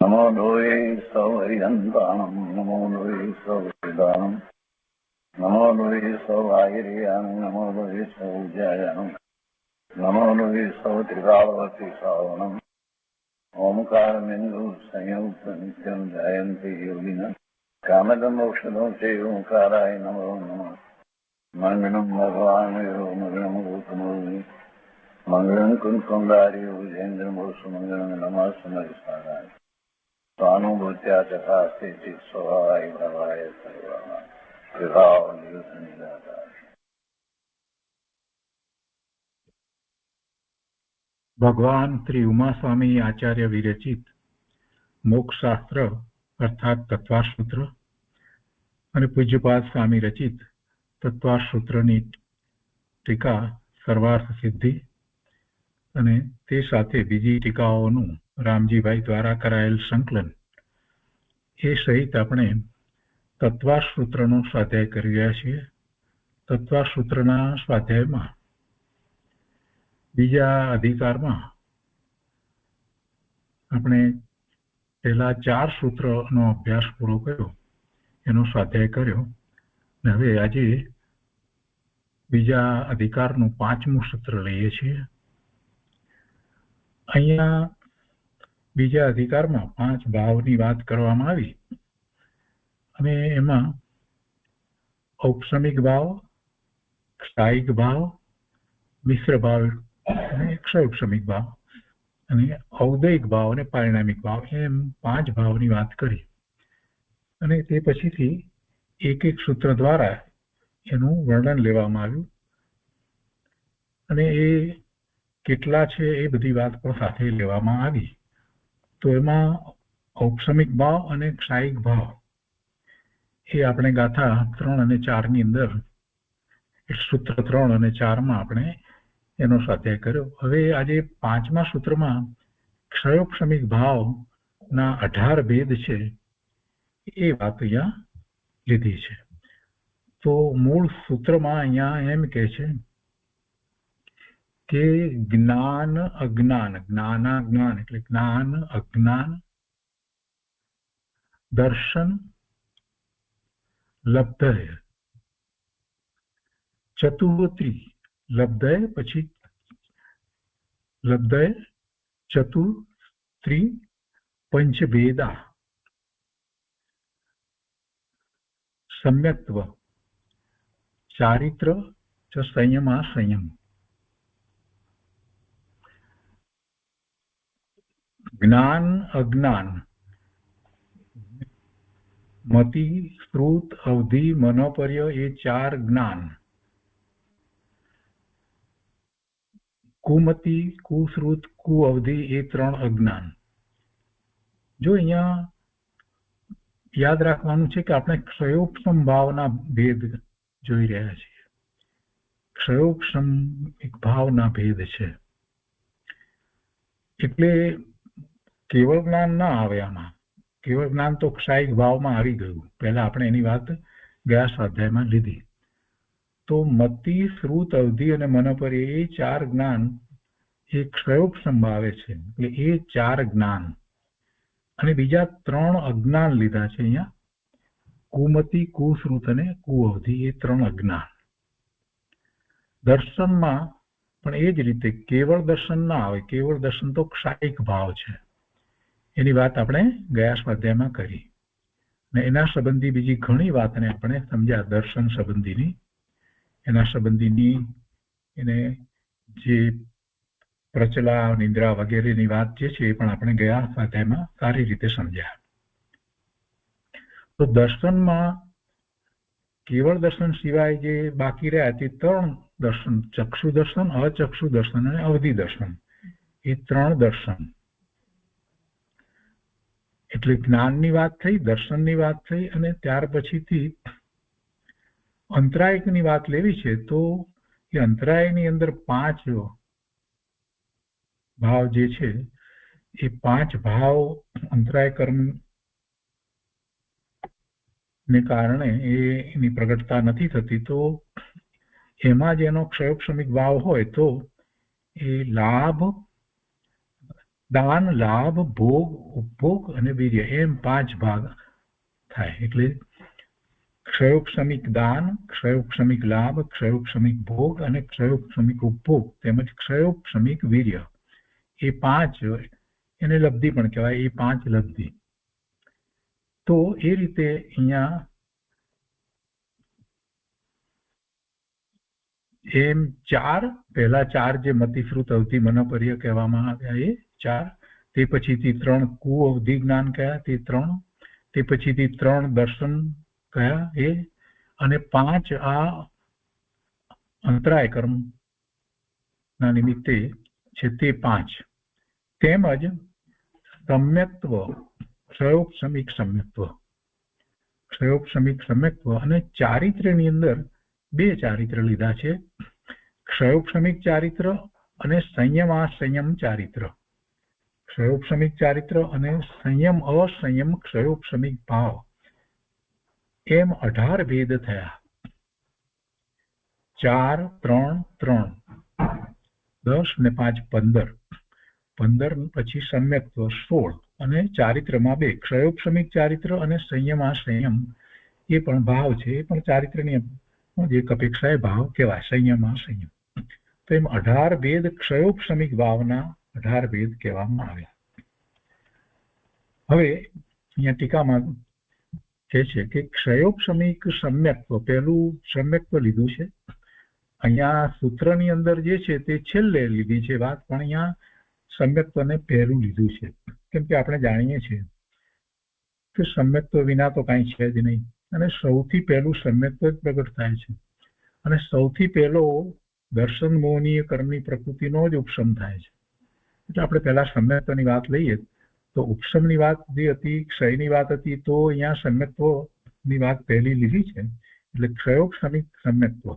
नमो लोये सौहरिहन्ताणं नमो लोये सौहृदानं नमो लोये सौभागिर्यानं नमो लोये सौज्यायानं नमो लोये सौत्रिकावती सावणम् ओंकारमिन्दु संयुक्त नित्यं ध्यायन्ति योगिनः कामदमोक्षदं चैव ओंकाराय नमो नमः मङ्गलं भगवान् यो मङ्गलं गौतमोऽस्मि मङ्गलं कुञ्कुण्डारि भुजेन्द्रमोसुमङ्गलं नमः समरिसाराय स्वानुभूत्या तथा स्थिति स्वभावाय भवाय सर्वाः विभाव नियुक्त निराकार। ભગવાન શ્રી ઉમાસ્વામી આચાર્ય વિરચિત મોક્ષશાસ્ત્ર અર્થાત તત્વાસૂત્ર અને પૂજ્યપાદ સ્વામી રચિત તત્વાસૂત્રની ટીકા સર્વાર્થ સિદ્ધિ અને તે સાથે બીજી ટીકાઓનું રામજીભાઈ દ્વારા કરાયેલ સંકલન એ સહિત આપણે તત્વાસૂત્રનો સ્વાધ્યાય કરી રહ્યા છીએ. તત્વાસૂત્રના સ્વાધ્યાયમાં બીજા અધિકારમાં આપણે પહેલા 4 સૂત્રનો અભ્યાસ પૂરો કર્યો, એનો સ્વાધ્યાય કર્યો. હવે આજે બીજા અધિકારનું 5મું સૂત્ર લઈએ છીએ. અહીંયા બીજા અધિકારમાં 5 ભાવની વાત કરવામાં આવી અને એમાં ઔપસમિક ભાવ, ક્ષાયિક ભાવ, મિશ્ર ભાવ અને ક્ષયોપસમિક ભાવ અને ઔદયિક ભાવ અને પારિણામિક ભાવ એમ 5 ભાવની વાત કરી અને તે પછીથી એક એક સૂત્ર દ્વારા એનું વર્ણન લેવામાં આવ્યું અને એ કેટલા છે એ બધી વાત પણ સાથે લેવામાં આવી. તો એમાં ઔપસમિક ભાવ અને ક્ષાયિક ભાવ એ આપણે ગાથા 3 અને 4ની અંદર સૂત્ર 3 અને 4માં આપણે એનો સ્વાધ્યાય કર્યો. હવે આજે 5મા સૂત્રમાં ક્ષયોપસમિક ભાવના 18 ભેદ છે એ વાત અહીંયા લીધી છે. તો મૂળ સૂત્રમાં અહીંયા એમ કહે છે કે જ્ઞાન અજ્ઞાન, જ્ઞાનાજ્ઞાન એટલે જ્ઞાન અજ્ઞાન, દર્શન લબ્ધય, ચતુર્થી લબ્ધય, પછી લબ્ધય ચતુર્થી પંચભેદા, સમ્યક્ત્વ, ચારિત્ર ચ સંયમા સંયમ. જ્ઞાન અજ્ઞાન, મતિ શ્રુત અવધિ મનોપર્ય એ 4 જ્ઞાન. કુમતિ કુશ્રુત કુઅવધિ એ 3 અજ્ઞાન. જો અહીંયા યાદ રાખવાનું છે કે આપણે ક્ષયોપસમ ભાવના ભેદ જોઈ રહ્યા છીએ. ક્ષયોપસમિક ભાવના ભેદ છે એટલે કેવળ જ્ઞાન ના આવે આમાં. કેવળ જ્ઞાન તો ક્ષાયિક ભાવમાં આવી ગયું, પહેલા આપણે એની વાત ગયા સ્વાધ્યાયમાં લીધી. તો મતિ શ્રુત અવધિ અને મનોપર્ય એ 4 જ્ઞાન એ ક્ષયોપસમ ભાવે છે એટલે એ 4 જ્ઞાન અને બીજા 3 અજ્ઞાન લીધા છે અહીંયા. કુમતિ કુશ્રુત અને કુઅવધિ એ 3 અજ્ઞાન. દર્શનમાં પણ એ જ રીતે કેવળ દર્શન ના આવે. કેવળ દર્શન તો ક્ષાયિક ભાવ છે, એની વાત આપણે ગયા સ્વાધ્યાયમાં કરી અને એના સંબંધી બીજી ઘણી વાતને આપણે સમજ્યા. દર્શન સંબંધીની, એના સંબંધીની એને જે પ્રચલા નિદ્રા વગેરેની વાત જે છે એ પણ આપણે ગયા સ્વાધ્યાયમાં સારી રીતે સમજ્યા. તો દર્શનમાં કેવળ દર્શન સિવાય જે બાકી રહ્યા તે 3 દર્શન, ચક્ષુ દર્શન, અચક્ષુ દર્શન અને અવધિ દર્શન, એ 3 દર્શન. એટલે જ્ઞાનની વાત થઈ, દર્શનની વાત થઈ અને ત્યાર પછીથી અંતરાયકની વાત લેવી છે. તો એ અંતરાયની અંદર 5 ભાવ જે છે એ 5 ભાવ અંતરાય કર્મ ને કારણે એની પ્રગટતા નથી થતી. તો એમાં જેનો ક્ષયોપસમિક ભાવ હોય તો એ લાભ દાન, લાભ, ભોગ, ઉપભોગ અને વીર્ય એમ 5 ભાગ થાય. એટલે ક્ષયોક્ષમિક દાન, ક્ષયોક્ષમિક લાભ, ક્ષયોક્ષમિક ભોગ અને ક્ષયોક્ષમિક ઉપભોગ તેમજ ક્ષયોક્ષમિક વીર્ય એ 5 એને લબ્ધિ પણ કહેવાય. એ 5 લબ્ધિ. તો એ રીતે અહીંયા એમ 4 પહેલા 4 જે મતિશ્રુત અવધિ મનોપર્ય કહેવામાં આવ્યા એ 4, તે પછીથી 3 કુઅવધિ જ્ઞાન કયા તે 3, તે પછીથી 3 દર્શન કયા એ, અને 5 આ અંતરાય કર્મ ના નિમિત્તે છે તે 5, તેમજ સમ્યક્ત્વ, ક્ષયોક્ષમિક સમ્યક્ત્વ, ક્ષયોક્ષમિક સમ્યક્ત્વ અને ચારિત્ર્યની અંદર 2 ચારિત્ર લીધા છે. ક્ષયોક્ષમિક ચારિત્ર અને સંયમાસંયમ ચારિત્ર. ક્ષયોક્ષમિક ચારિત્ર અને સંયમ અસંયમ ક્ષયોક્ષમિક ભાવ એમ 18 ભેદ થયા. 4, 3, 3, 10 ને 5 15, 15 પછી સમ્યક્ત્વ 16 અને ચારિત્રમાં 2 ક્ષયોક્ષમિક ચારિત્ર અને સંયમાસંયમ એ પણ ભાવ છે. એ પણ ચારિત્રની એક અપેક્ષા એ ભાવ કહેવાય, સંયમાસંયમ. તો એમ 18 ભેદ ક્ષયોક્ષમિક ભાવના 18 ભેદ કહેવામાં આવ્યા. હવે અહીંયા ટીકામાં કહે છે કે ક્ષયોક્ષમિક સમ્યક્ત્વ, પહેલું સમ્યક્ત્વ લીધું છે. અહીંયા સૂત્રની અંદર જે છે તે છેલ્લે લીધી છે વાત, પણ અહીંયા સમ્યક્ત્વને પહેલું લીધું છે. કેમ કે આપણે જાણીએ છીએ કે સમ્યક્ત્વ વિના તો કાંઈ છે જ નહીં, અને સૌથી પહેલું સમ્યક્ત્વ જ પ્રગટ થાય છે. અને સૌથી પહેલો દર્શન મોહનીય કર્મની પ્રકૃતિનો જ ઉપશમ થાય છે. એટલે આપણે પહેલા સમ્યક્ત્વની વાત લઈએ તો ઉપશમની વાત જે હતી, ક્ષયની વાત હતી, તો અહીંયા સમ્યક્ત્વની વાત પહેલી લીધી છે. એટલે ક્ષયોક્ષમિક સમ્યક્ત્વ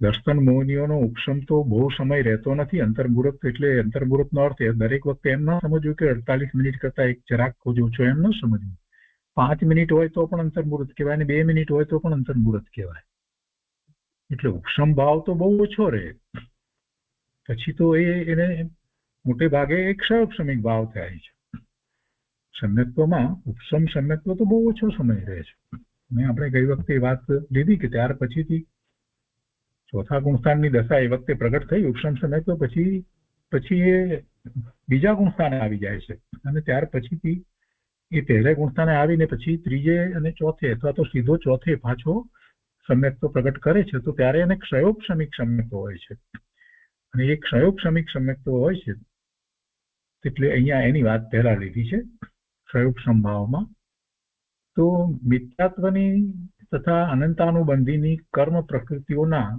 દર્શન મોહનીયોનો ઉપશમ તો બહુ સમય રહેતો નથી. અંતર્મુહૂર્ત એટલે અંતર્મુહૂર્તનો અર્થ દરેક વખતે એમ ન સમજવું કે 48 મિનિટ કરતા એક જરાક ઓછો, એમ ન સમજવું. 5 મિનિટ હોય તો પણ અંતર્મુહૂર્ત કહેવાય, અને 2 મિનિટ હોય તો પણ અંતર્મુહૂર્ત કહેવાય. એટલે ઉપશમ ભાવ તો બહુ ઓછો રહે. પછી તો એને મોટે ભાગે એક ક્ષયોક્ષમિક ભાવ થાય છે. સમ્યક્ત્વમાં ઉપશમ સમ્યક્ત્વ તો બહુ ઓછો સમય રહે છે. મેં આપણે ગઈ વખતે વાત લીધી કે ત્યાર પછીથી ચોથા ગુણસ્થાનની દશા એ વખતે પ્રગટ થઈ ઉપશમ સમ્યક્ત્વ, પછી એ બીજા ગુણસ્થાને આવી જાય છે, અને ત્યાર પછીથી એ પહેલા ગુણસ્થાને આવીને પછી ત્રીજે અને ચોથે અથવા તો સીધો ચોથે પાછો સમ્યક્ત્વ પ્રગટ કરે છે. તો ત્યારે એને ક્ષયોક્ષમિક સમ્યક્ત્વ હોય છે. અને એ ક્ષયોક્ષમિક સમ્યક્ત્વ હોય છે એટલે અહીંયા એની વાત પહેલા લીધી છે ક્ષયોક્ષમ ભાવમાં. તો મિથ્યાત્વની તથા અનંતાનુબંધીની કર્મ પ્રકૃતિઓના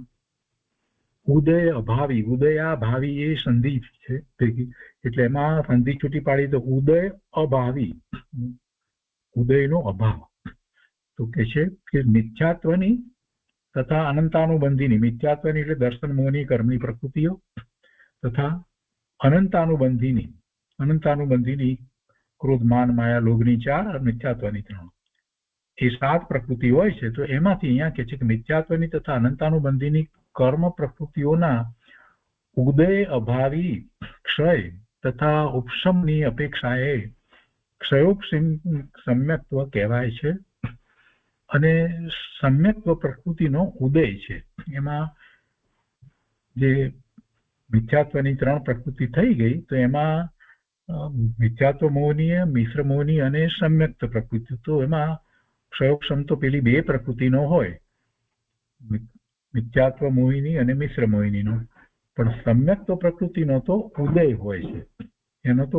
ઉદય અભાવી, ઉદયાભાવી એ સંધિ છે ભેગી. એટલે એમાં સંધિ છૂટી પાડી તો ઉદય અભાવી, ઉદયનો અભાવ. તો કે છે કે મિથ્યાત્વની તથા અનંતાનુબંધીની, મિથ્યાત્વની એટલે દર્શન મોહની કર્મની પ્રકૃતિઓ, તથા અનંતાનુબંધીની ક્રોધ માન માયા લોભની 4 અને મિથ્યાત્વની 3, એ 7 પ્રકૃતિ હોય છે. તો એમાંથી અહીંયા કે છે કે મિથ્યાત્વની તથા અનંતાનુબંધીની કર્મ પ્રકૃતિઓના ઉદય અભાવી ક્ષય તથા ઉપશમની અપેક્ષાએ ક્ષયોક્ષમિક સમ્યક્ત્વ કહેવાય છે. અને સમ્યક્ત્વ પ્રકૃતિનો ઉદય છે. એમાં જે મિથ્યાત્વની 3 પ્રકૃતિ થઈ ગઈ, તો એમાં મિથ્યાત્વ મોહનીય, મિશ્ર મોહની અને સમ્યક્ત પ્રકૃતિ. તો એમાં ક્ષયોક્ષમ તો પેલી 2 પ્રકૃતિનો હોય, મિથ્યાત્વ મોહિની અને મિશ્ર મોહિનીનો, પણ સમ્યક્ત પ્રકૃતિનો તો ઉદય હોય છે. એનો તો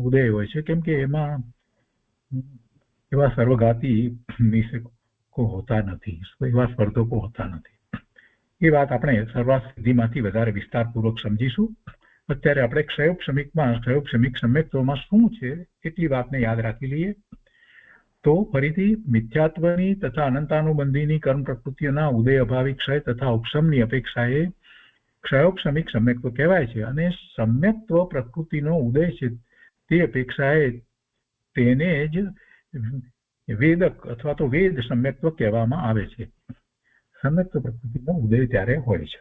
ઉદય હોય છે, કેમ કે એમાં એવા સર્વઘાતી નિષેકો હોતા નથી, એવા સ્પર્ધકો હોતા નથી. એ વાત આપણે સર્વાત સિદ્ધિમાંથી વધારે વિસ્તારપૂર્વક સમજીશું. અત્યારે આપણે ક્ષયોક્ષમિક સમ્યક્ત્વમાં શું છે એટલી વાતને યાદ રાખી લઈએ. તો ફરીથી મિથ્યાત્વની તથા અનંતાનુબંધીની કર્મ પ્રકૃતિઓના ઉદય અભાવી ક્ષય તથા ઉપશમની અપેક્ષાએ ક્ષયોક્ષમિક સમ્યક્ત્વ કહેવાય છે. અને સમ્યક્ત્વ પ્રકૃતિનો ઉદય છે તે અપેક્ષાએ તેને જ વેદક અથવા તો વેદ સમ્યક્ત્વ કહેવામાં આવે છે. સમ્યક્ત્વ પ્રકૃતિનો ઉદય ત્યારે હોય છે.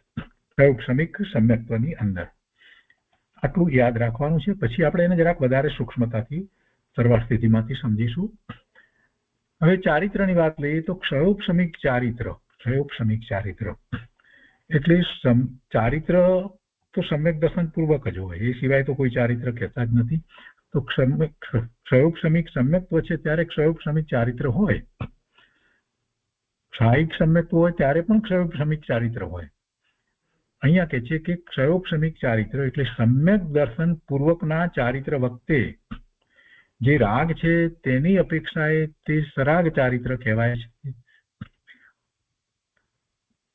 ક્ષયોક્ષમિક સમ્યક્ત્વની અંદર. આટલું યાદ રાખવાનું છે. પછી આપણે એને જરાક વધારે સૂક્ષ્મતાથી સરવાળ સ્થિતિમાંથી સમજીશું. હવે ચારિત્રની વાત લઈએ તો ક્ષયોક્ષમિક ચારિત્ર એટલે ચારિત્ર તો સમ્યક દર્શન પૂર્વક જ હોય, એ સિવાય તો કોઈ ચારિત્ર કહેતા જ નથી. તો ક્ષયોક્ષમિક સમ્યક્ત્વ છે ત્યારે ક્ષયોક્ષમિક ચારિત્ર હોય, ક્ષાયિક સમ્યક્ત્વ હોય ત્યારે પણ ક્ષયોક્ષમિક ચારિત્ર હોય. અહીંયા કે છે કે ક્ષયોક્ષમિક ચારિત્ર એટલે સમ્યક દર્શન પૂર્વકના ચારિત્ર વખતે જે રાગ છે તેની અપેક્ષાએ તે સરાગ ચારિત્ર કહેવાય છે,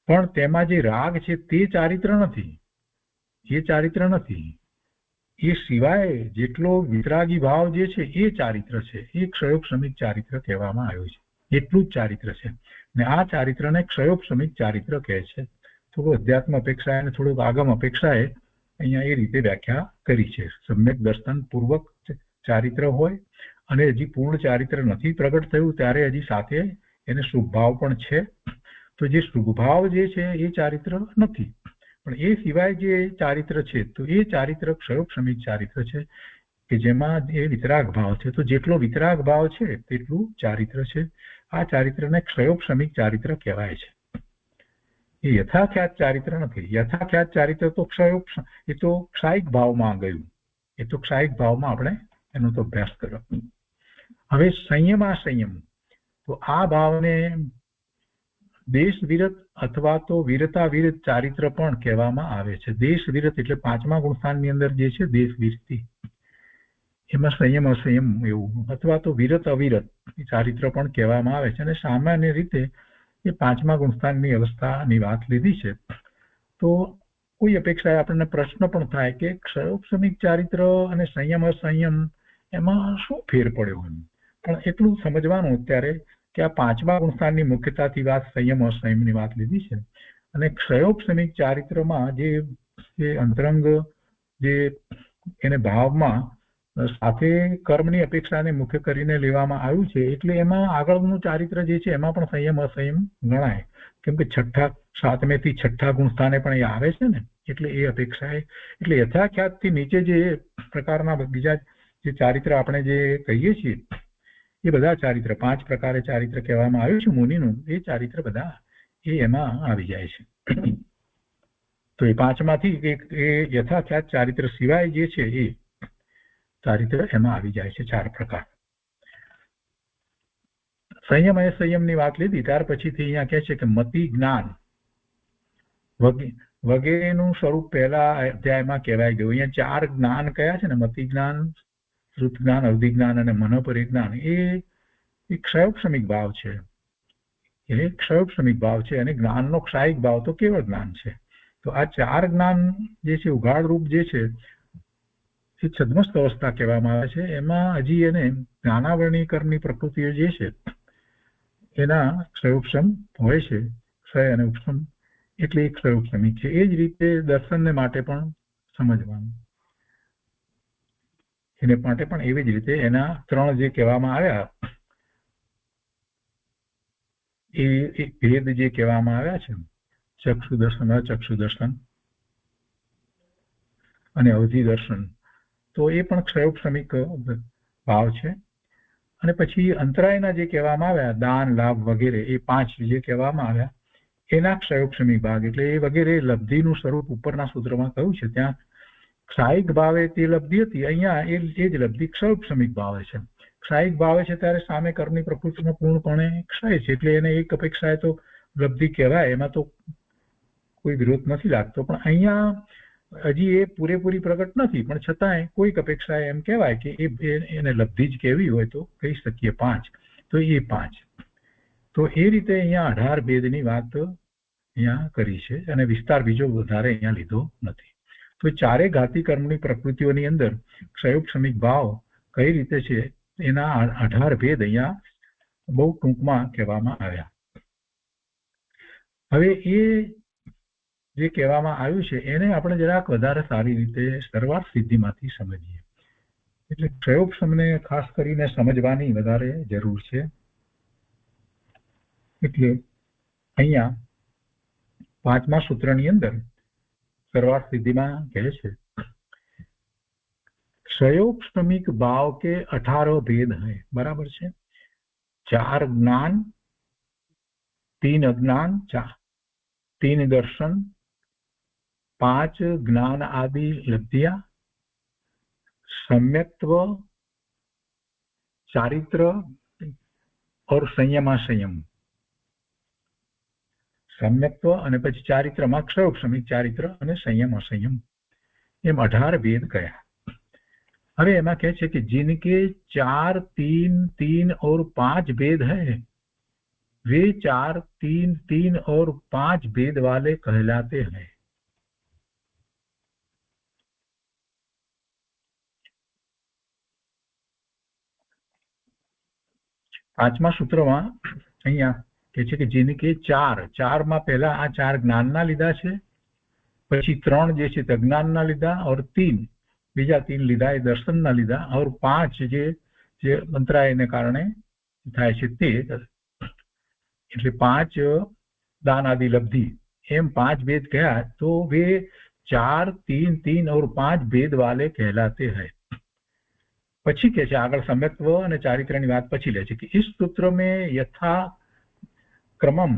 પણ તેમાં જે રાગ છે તે ચારિત્ર નથી, એ ચારિત્ર નથી. એ સિવાય જેટલો વિતરાગી ભાવ જે છે એ ચારિત્ર છે, એ ક્ષયોક્ષમિક ચારિત્ર કહેવામાં આવ્યું છે. એટલું જ ચારિત્ર છે ને આ ચારિત્રને ક્ષયોક્ષમિક ચારિત્ર કહે છે. થોડું અધ્યાત્મ અપેક્ષાએ અને થોડુંક આગમ અપેક્ષાએ અહીંયા એ રીતે વ્યાખ્યા કરી છે. સમ્યક દર્શન પૂર્વક ચારિત્ર હોય અને હજી પૂર્ણ ચારિત્ર નથી પ્રગટ થયું ત્યારે હજી સાથે એને શુભભાવ પણ છે, તો જે શુભભાવ જે છે એ ચારિત્ર નથી, પણ એ સિવાય જે ચારિત્ર છે તો એ ચારિત્ર ક્ષયોક્ષમિક ચારિત્ર છે કે જેમાં એ વિતરાગ ભાવ છે. તો જેટલો વિતરાગ ભાવ છે તેટલું ચારિત્ર છે. આ ચારિત્રને ક્ષયોક્ષમિક ચારિત્ર કહેવાય છે. એ યથાખ્યાત ચારિત્ર નથી. યથાખ્યાત ચારિત્ર તો એ તો ક્ષાયિક ભાવમાં ગયું, એ તો ક્ષાયિક ભાવમાં આપણે એનો તો અભ્યાસ કર્યો. હવે સંયમાસંયમ, તો આ ભાવને દેશ વિરત અથવા તો વીરતા વિરત ચારિત્ર પણ કહેવામાં આવે છે. દેશ વિરત એટલે પાંચમા ગુણસ્થાનની અંદર જે છે દેશ વિરતી, એમાં સંયમ અસંયમ એવું, અથવા તો વિરત અવિરત ચારિત્ર પણ કહેવામાં આવે છે. અને સામાન્ય રીતે એ પાંચમા ગુણસ્થાનની અવસ્થાની વાત લીધી છે. તો કોઈ અપેક્ષાએ આપણને પ્રશ્ન પણ થાય કે ક્ષયોક્ષમિક ચારિત્ર અને સંયમ અસંયમ એમાં શું ફેર પડ્યો એમ. પણ એટલું સમજવાનું અત્યારે કે આ પાંચમા ગુણસ્થાનની મુખ્યતાથી વાત સંયમ અસંયમની વાત લીધી છે, અને ક્ષયોક્ષમિક ચારિત્રમાં જે અંતરંગ જે એને ભાવમાં સાથે કર્મની અપેક્ષાને મુખ્ય કરીને લેવામાં આવ્યું છે, એટલે એમાં આગળનું ચારિત્ર જે છે એમાં પણ સંયમ અસંયમ ગણાય, કેમ કે સાતમેથી છઠ્ઠા ગુણસ્થાને પણ એ આવે છે ને, એટલે એ અપેક્ષાએ એટલે યથાખ્યાતથી નીચે જે પ્રકારના બીજા જે ચારિત્ર આપણે જે કહીએ છીએ એ બધા ચારિત્ર, 5 પ્રકારે ચારિત્ર કહેવામાં આવ્યું છે મુનિનું, એ ચારિત્ર બધા એ એમાં આવી જાય છે. તો એ પાંચમાંથી એ યથાખ્યાત ચારિત્ર સિવાય જે છે એ ચારિત્ર એમાં આવી જાય છે 4 પ્રકાર. સંયમ અને સંયમની વાત લીધી ત્યાર પછીથી અહીંયા કહે છે કે મતિ જ્ઞાન વગેરેનું સ્વરૂપ પહેલા અધ્યાયમાં કહેવાય ગયું. અહીંયા 4 જ્ઞાન કયા છે ને, મતિ જ્ઞાન, શ્રુત જ્ઞાન, અવધિ જ્ઞાન અને મનોપરિજ્ઞાન. એ ક્ષયોક્ષમિક ભાવ છે, એ ક્ષયોક્ષમિક ભાવ છે, અને જ્ઞાનનો ક્ષાયિક ભાવ તો કેવળ જ્ઞાન છે. તો આ 4 જ્ઞાન જે છે ઉઘાડ રૂપ જે છે એ છદ્મસ્થ અવસ્થા કહેવામાં આવે છે. એમાં હજી એને જ્ઞાનાવરણીકરણની પ્રકૃતિઓ જે છે એના ક્ષયોક્ષમ હોય છે, ક્ષય અને ઉપસમ, એટલે એ ક્ષયોક્ષમિક છે. એ જ રીતે દર્શનને માટે પણ સમજવાનું, એને માટે પણ એવી જ રીતે એના 3 જે કહેવામાં આવ્યા એ ભેદ જે કહેવામાં આવ્યા છે, ચક્ષુ દર્શન, અચક્ષુ દર્શન અને અવધિ દર્શન, તો એ પણ ક્ષયોક્ષમિક ભાવ છે. અને પછી અંતરાયના જે કહેવામાં આવ્યા દાન, લાભ વગેરે, એ 5 જે કહેવામાં આવ્યા એના ક્ષયોક્ષમિક ભાગ, એટલે એ વગેરે લબ્ધિનું સ્વરૂપ ઉપરના સૂત્રમાં કહ્યું છે. ત્યાં ક્ષાયિક ભાવે તે લબ્ધિ હતી, અહીંયા એ જ લબ્ધિ ક્ષયોક્ષમિક ભાવે છે. ક્ષાયિક ભાવે છે ત્યારે સામે કર્મની પ્રકૃતિમાં પૂર્ણપણે ક્ષય છે, એટલે એને એક અપેક્ષાએ તો લબ્ધિ કહેવાય, એમાં તો કોઈ વિરોધ નથી લાગતો. પણ અહીંયા હજી એ પૂરેપૂરી પ્રગટ નથી, પણ છતાંય કોઈક અપેક્ષાએ એમ કહેવાય કે એને લબ્ધિ જ કહેવી હોય તો કહી શકીએ 5, તો એ 5. તો એ રીતે અહીંયા 18 ભેદની વાત અહીંયા કરી છે, અને વિસ્તાર બીજો વધારે અહીંયા લીધો નથી. તો 4 ઘાતી કર્મની પ્રકૃતિઓની અંદર ક્ષયોક્ષમિક ભાવ કઈ રીતે છે એના 18 ભેદ અહીંયા બહુ ટૂંકમાં કહેવામાં આવ્યા. હવે એ જે કહેવામાં આવ્યું છે એને આપણે જરાક વધારે સારી રીતે સરવાળ સિદ્ધિમાંથી સમજીએ. એટલે ક્ષયોક્ષમને ખાસ કરીને સમજવાની વધારે જરૂર છે. એટલે અહીંયા 5મા સૂત્રની અંદર सर्वार्थ सिद्धि में कहे छे क्षयोपशमिक भाव के 18 भेद है, बराबर है। 4 ज्ञान, 3 अज्ञान, 3 दर्शन, 5 ज्ञान आदि लब्धियां, सम्यक्त्व, चारित्र और संयमासंयम। सम्यक्त्व અને પછી ચારિત્રમાં ક્ષયોપશમિક ચારિત્ર અને સંયમ અસંયમ એમ 18 ભેદ કયા। હવે એમાં કહે છે કે जिनके 4, 3, 3 और 5 भेद हैं वे 4, 3, 3 और 5 भेद वाले कहलाते हैं। પાંચમા સૂત્રમાં અહીંયા કહે છે કે जिनके 4 માં પહેલા આ 4 જ્ઞાનના લીધા છે, પછી 3 જે છે તે અજ્ઞાનના લીધા, और 3 બીજા 3 લીધા એ દર્શનના લીધા, और 5 જે અંતરાયને કારણે થાય છે તે, એટલે 5 દાન આદि લબ્ધિ એમ 5 भेद कहा तो वे 4, 3, 3 और 5 भेद वाले कहलाते हैं। પછી કે છે આગળ सम्यक्त्व અને ચારિત્રની વાત પછી લે છે कि इस सूत्र में यथा क्रमम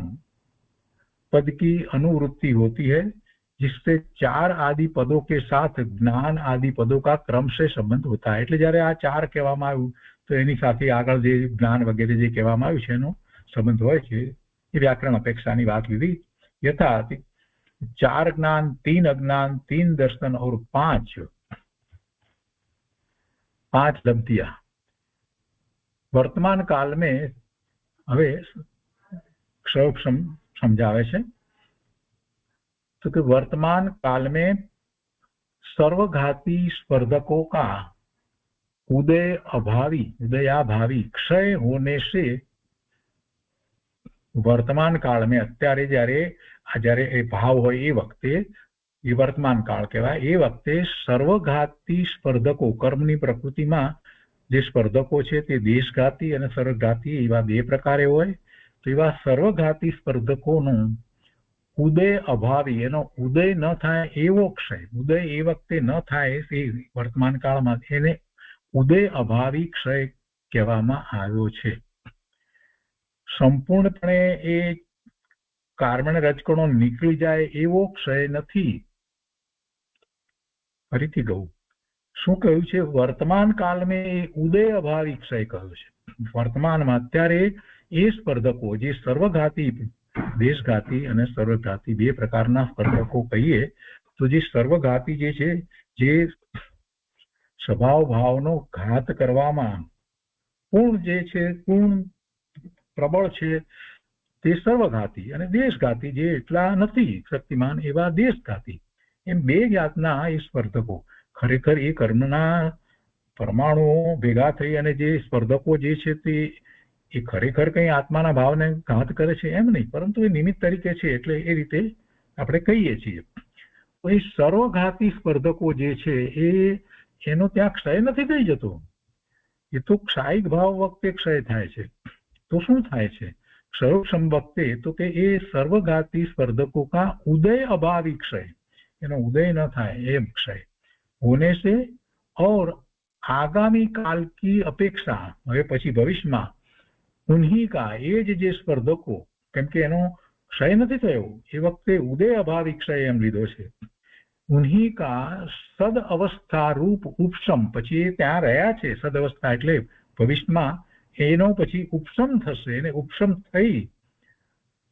पद की अनुवृत्ति होती है जिससे 4 आदि पदों के साथ ज्ञान आदि पदों का क्रम से संबंध होता है। એટલે જ્યારે આ 4 કહેવામાં આવ્યું તો એની સાથે આગળ જે જ્ઞાન વગેરે જે કહેવામાં આવ્યું છે એનો સંબંધ હોય છે। એ વ્યાકરણ અપેક્ષાની વાત લીધી। यथा 4 ज्ञान, 3 अज्ञान, 3 दर्शन और 5 लब्धियां। वर्तमान काल में હવે क्षयोपशम समझावे छे तो कि वर्तमान काल में सर्वघाती स्पर्धकों का उदयाभावी क्षय होने से वर्तमान काल में અત્યારે જ્યારે એ ભાવ હોય એ વખતે એ વર્તમાન કાળ કહેવાય। એ વખતે સર્વઘાતી સ્પર્ધકો કર્મની પ્રકૃતિમાં જે સ્પર્ધકો છે તે દેશઘાતી અને સર્વઘાતી એવા બે પ્રકારે હોય। તો એવા સર્વઘાતી સ્પર્ધકોનો ઉદય અભાવી, એનો ઉદય ન થાય એવો ક્ષય, ઉદય એ વખતે ન થાય એ વર્તમાન કાળમાં એને ઉદય અભાવી ક્ષય કહેવામાં આવ્યો છે। સંપૂર્ણપણે એ કાર્બન રજકણો નીકળી જાય એવો ક્ષય નથી। ફરીથી કહું, શું કહ્યું છે? વર્તમાન કાળ મેં ઉદય અભાવી ક્ષય કહ્યું છે। વર્તમાનમાં અત્યારે એ સ્પર્ધકો જે સર્વઘાતી, દેશઘાતી અને સર્વઘાતી બે પ્રકારના સ્પર્ધકો કહીએ તો જે સર્વઘાતી જે છે, જે સ્વભાવ ભાવનો ઘાત કરવામાં પૂર્ણ જે છે, પૂર્ણ પ્રબળ છે તે સર્વઘાતી, અને દેશઘાતી જે એટલા નથી શક્તિમાન એવા દેશઘાતી, એમ બે જાતના એ સ્પર્ધકો। ખરેખર એ કર્મના પરમાણુઓ ભેગા થઈ અને જે સ્પર્ધકો જે છે તે એ ખરેખર કઈ આત્માના ભાવને ઘાત કરે છે એમ નહીં, પરંતુ એ નિમિત્ત તરીકે છે એટલે એ રીતે આપણે કહીએ છીએ। તો એ સર્વઘાતી સ્પર્ધકો જે છે એનો ત્યાં ક્ષય નથી થઈ જતો, એ તો ક્ષાયિક ભાવ વખતે ક્ષય થાય છે। તો શું થાય છે क्षयोपशम वक्ते? तो कि ये सर्वघाती स्पर्धकों का उदय अभावी क्षय, एनो उदय न थाय एम क्षय होने से और आगामी काल की अपेक्षा हवे पछी भविष्य में उन्हीं का ए जे स्पर्धको, केम के एनो क्षय नहीं थयो ए वखते उदय अभावी क्षय एम लीधो छे, उन्हीं का सद अवस्था रूप उपशम, पछी त्यां रह्या छे सद अवस्था एटले भविष्य में एनो पछी उपशम थशे ने उपशम थई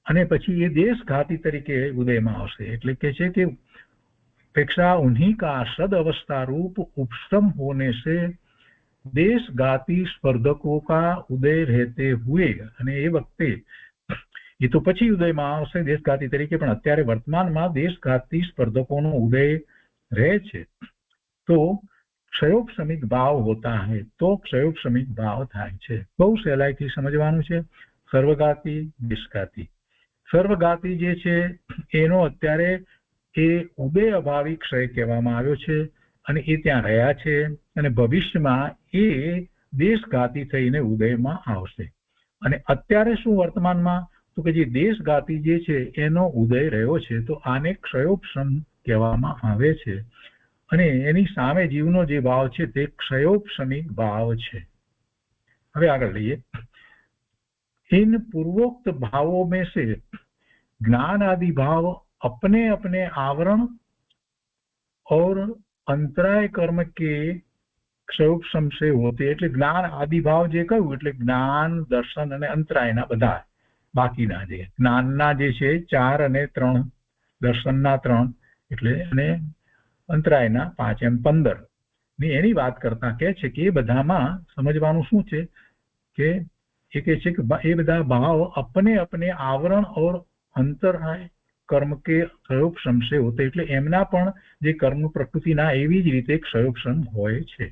अने पछी ए देशघाती तरीके उदयमां आवशे। एटले के छे के अपेक्षा उन्हीं का सद अवस्था रूप उपशम होने से देशघाती स्पर्धकों का उदय रहते हुए, अने ए वखते ये तो पछी उदयमां आवशे देशघाती तरीके, पण अत्यारे वर्तमानमां देशघाती स्पर्धकोनो उदय रहे छे। तो क्षयोपशमिक भाव होता है, तो क्षयोपशमिक भाव थाय छे। बहु सहेलाईथी समजवानुं छे। सर्वघाती, देशघाती। सर्वघाती जे छे एनो अत्यारे ए उदय अभावी क्षय कहेवामां आव्यो छे अने ए त्यां रह्या छे अने भविष्यमां ए देशघाती थईने उदयमां आवशे। अने अत्यारे शुं वर्तमानमां? तो के जे देशघाती जे छे एनो उदय रह्यो छे तो आने क्षयोपशम કહેવામાં આવે છે અને એની સામે જીવનો જે ભાવ છે તે ક્ષયોપશમિક ભાવ છે. હવે આગળ લઈએ. इन पूर्वोक्त भावों में से ज्ञान आदि भाव अपने अपने आवरण और अंतराय कर्म के क्षयोपशम से होते. એટલે જ્ઞાન આદિ ભાવ જે કહ્યું એટલે જ્ઞાન, દર્શન અને અંતરાયના બધા બાકીના જે જ્ઞાનના જે છે 4 અને 3, દર્શનના 3 એટલે અને અંતરાયના 5 એમ 15 ની એની વાત કરતા કહે છે કે એ બધામાં સમજવાનું શું છે કે એ કહે છે કે એ બધા ભાવ अपने अपने आवरण और अंतराय कर्म के क्षयोपशम से होते. એટલે એમના પણ જે કર્મ પ્રકૃતિના એવી જ રીતે ક્ષયોપશમ હોય છે.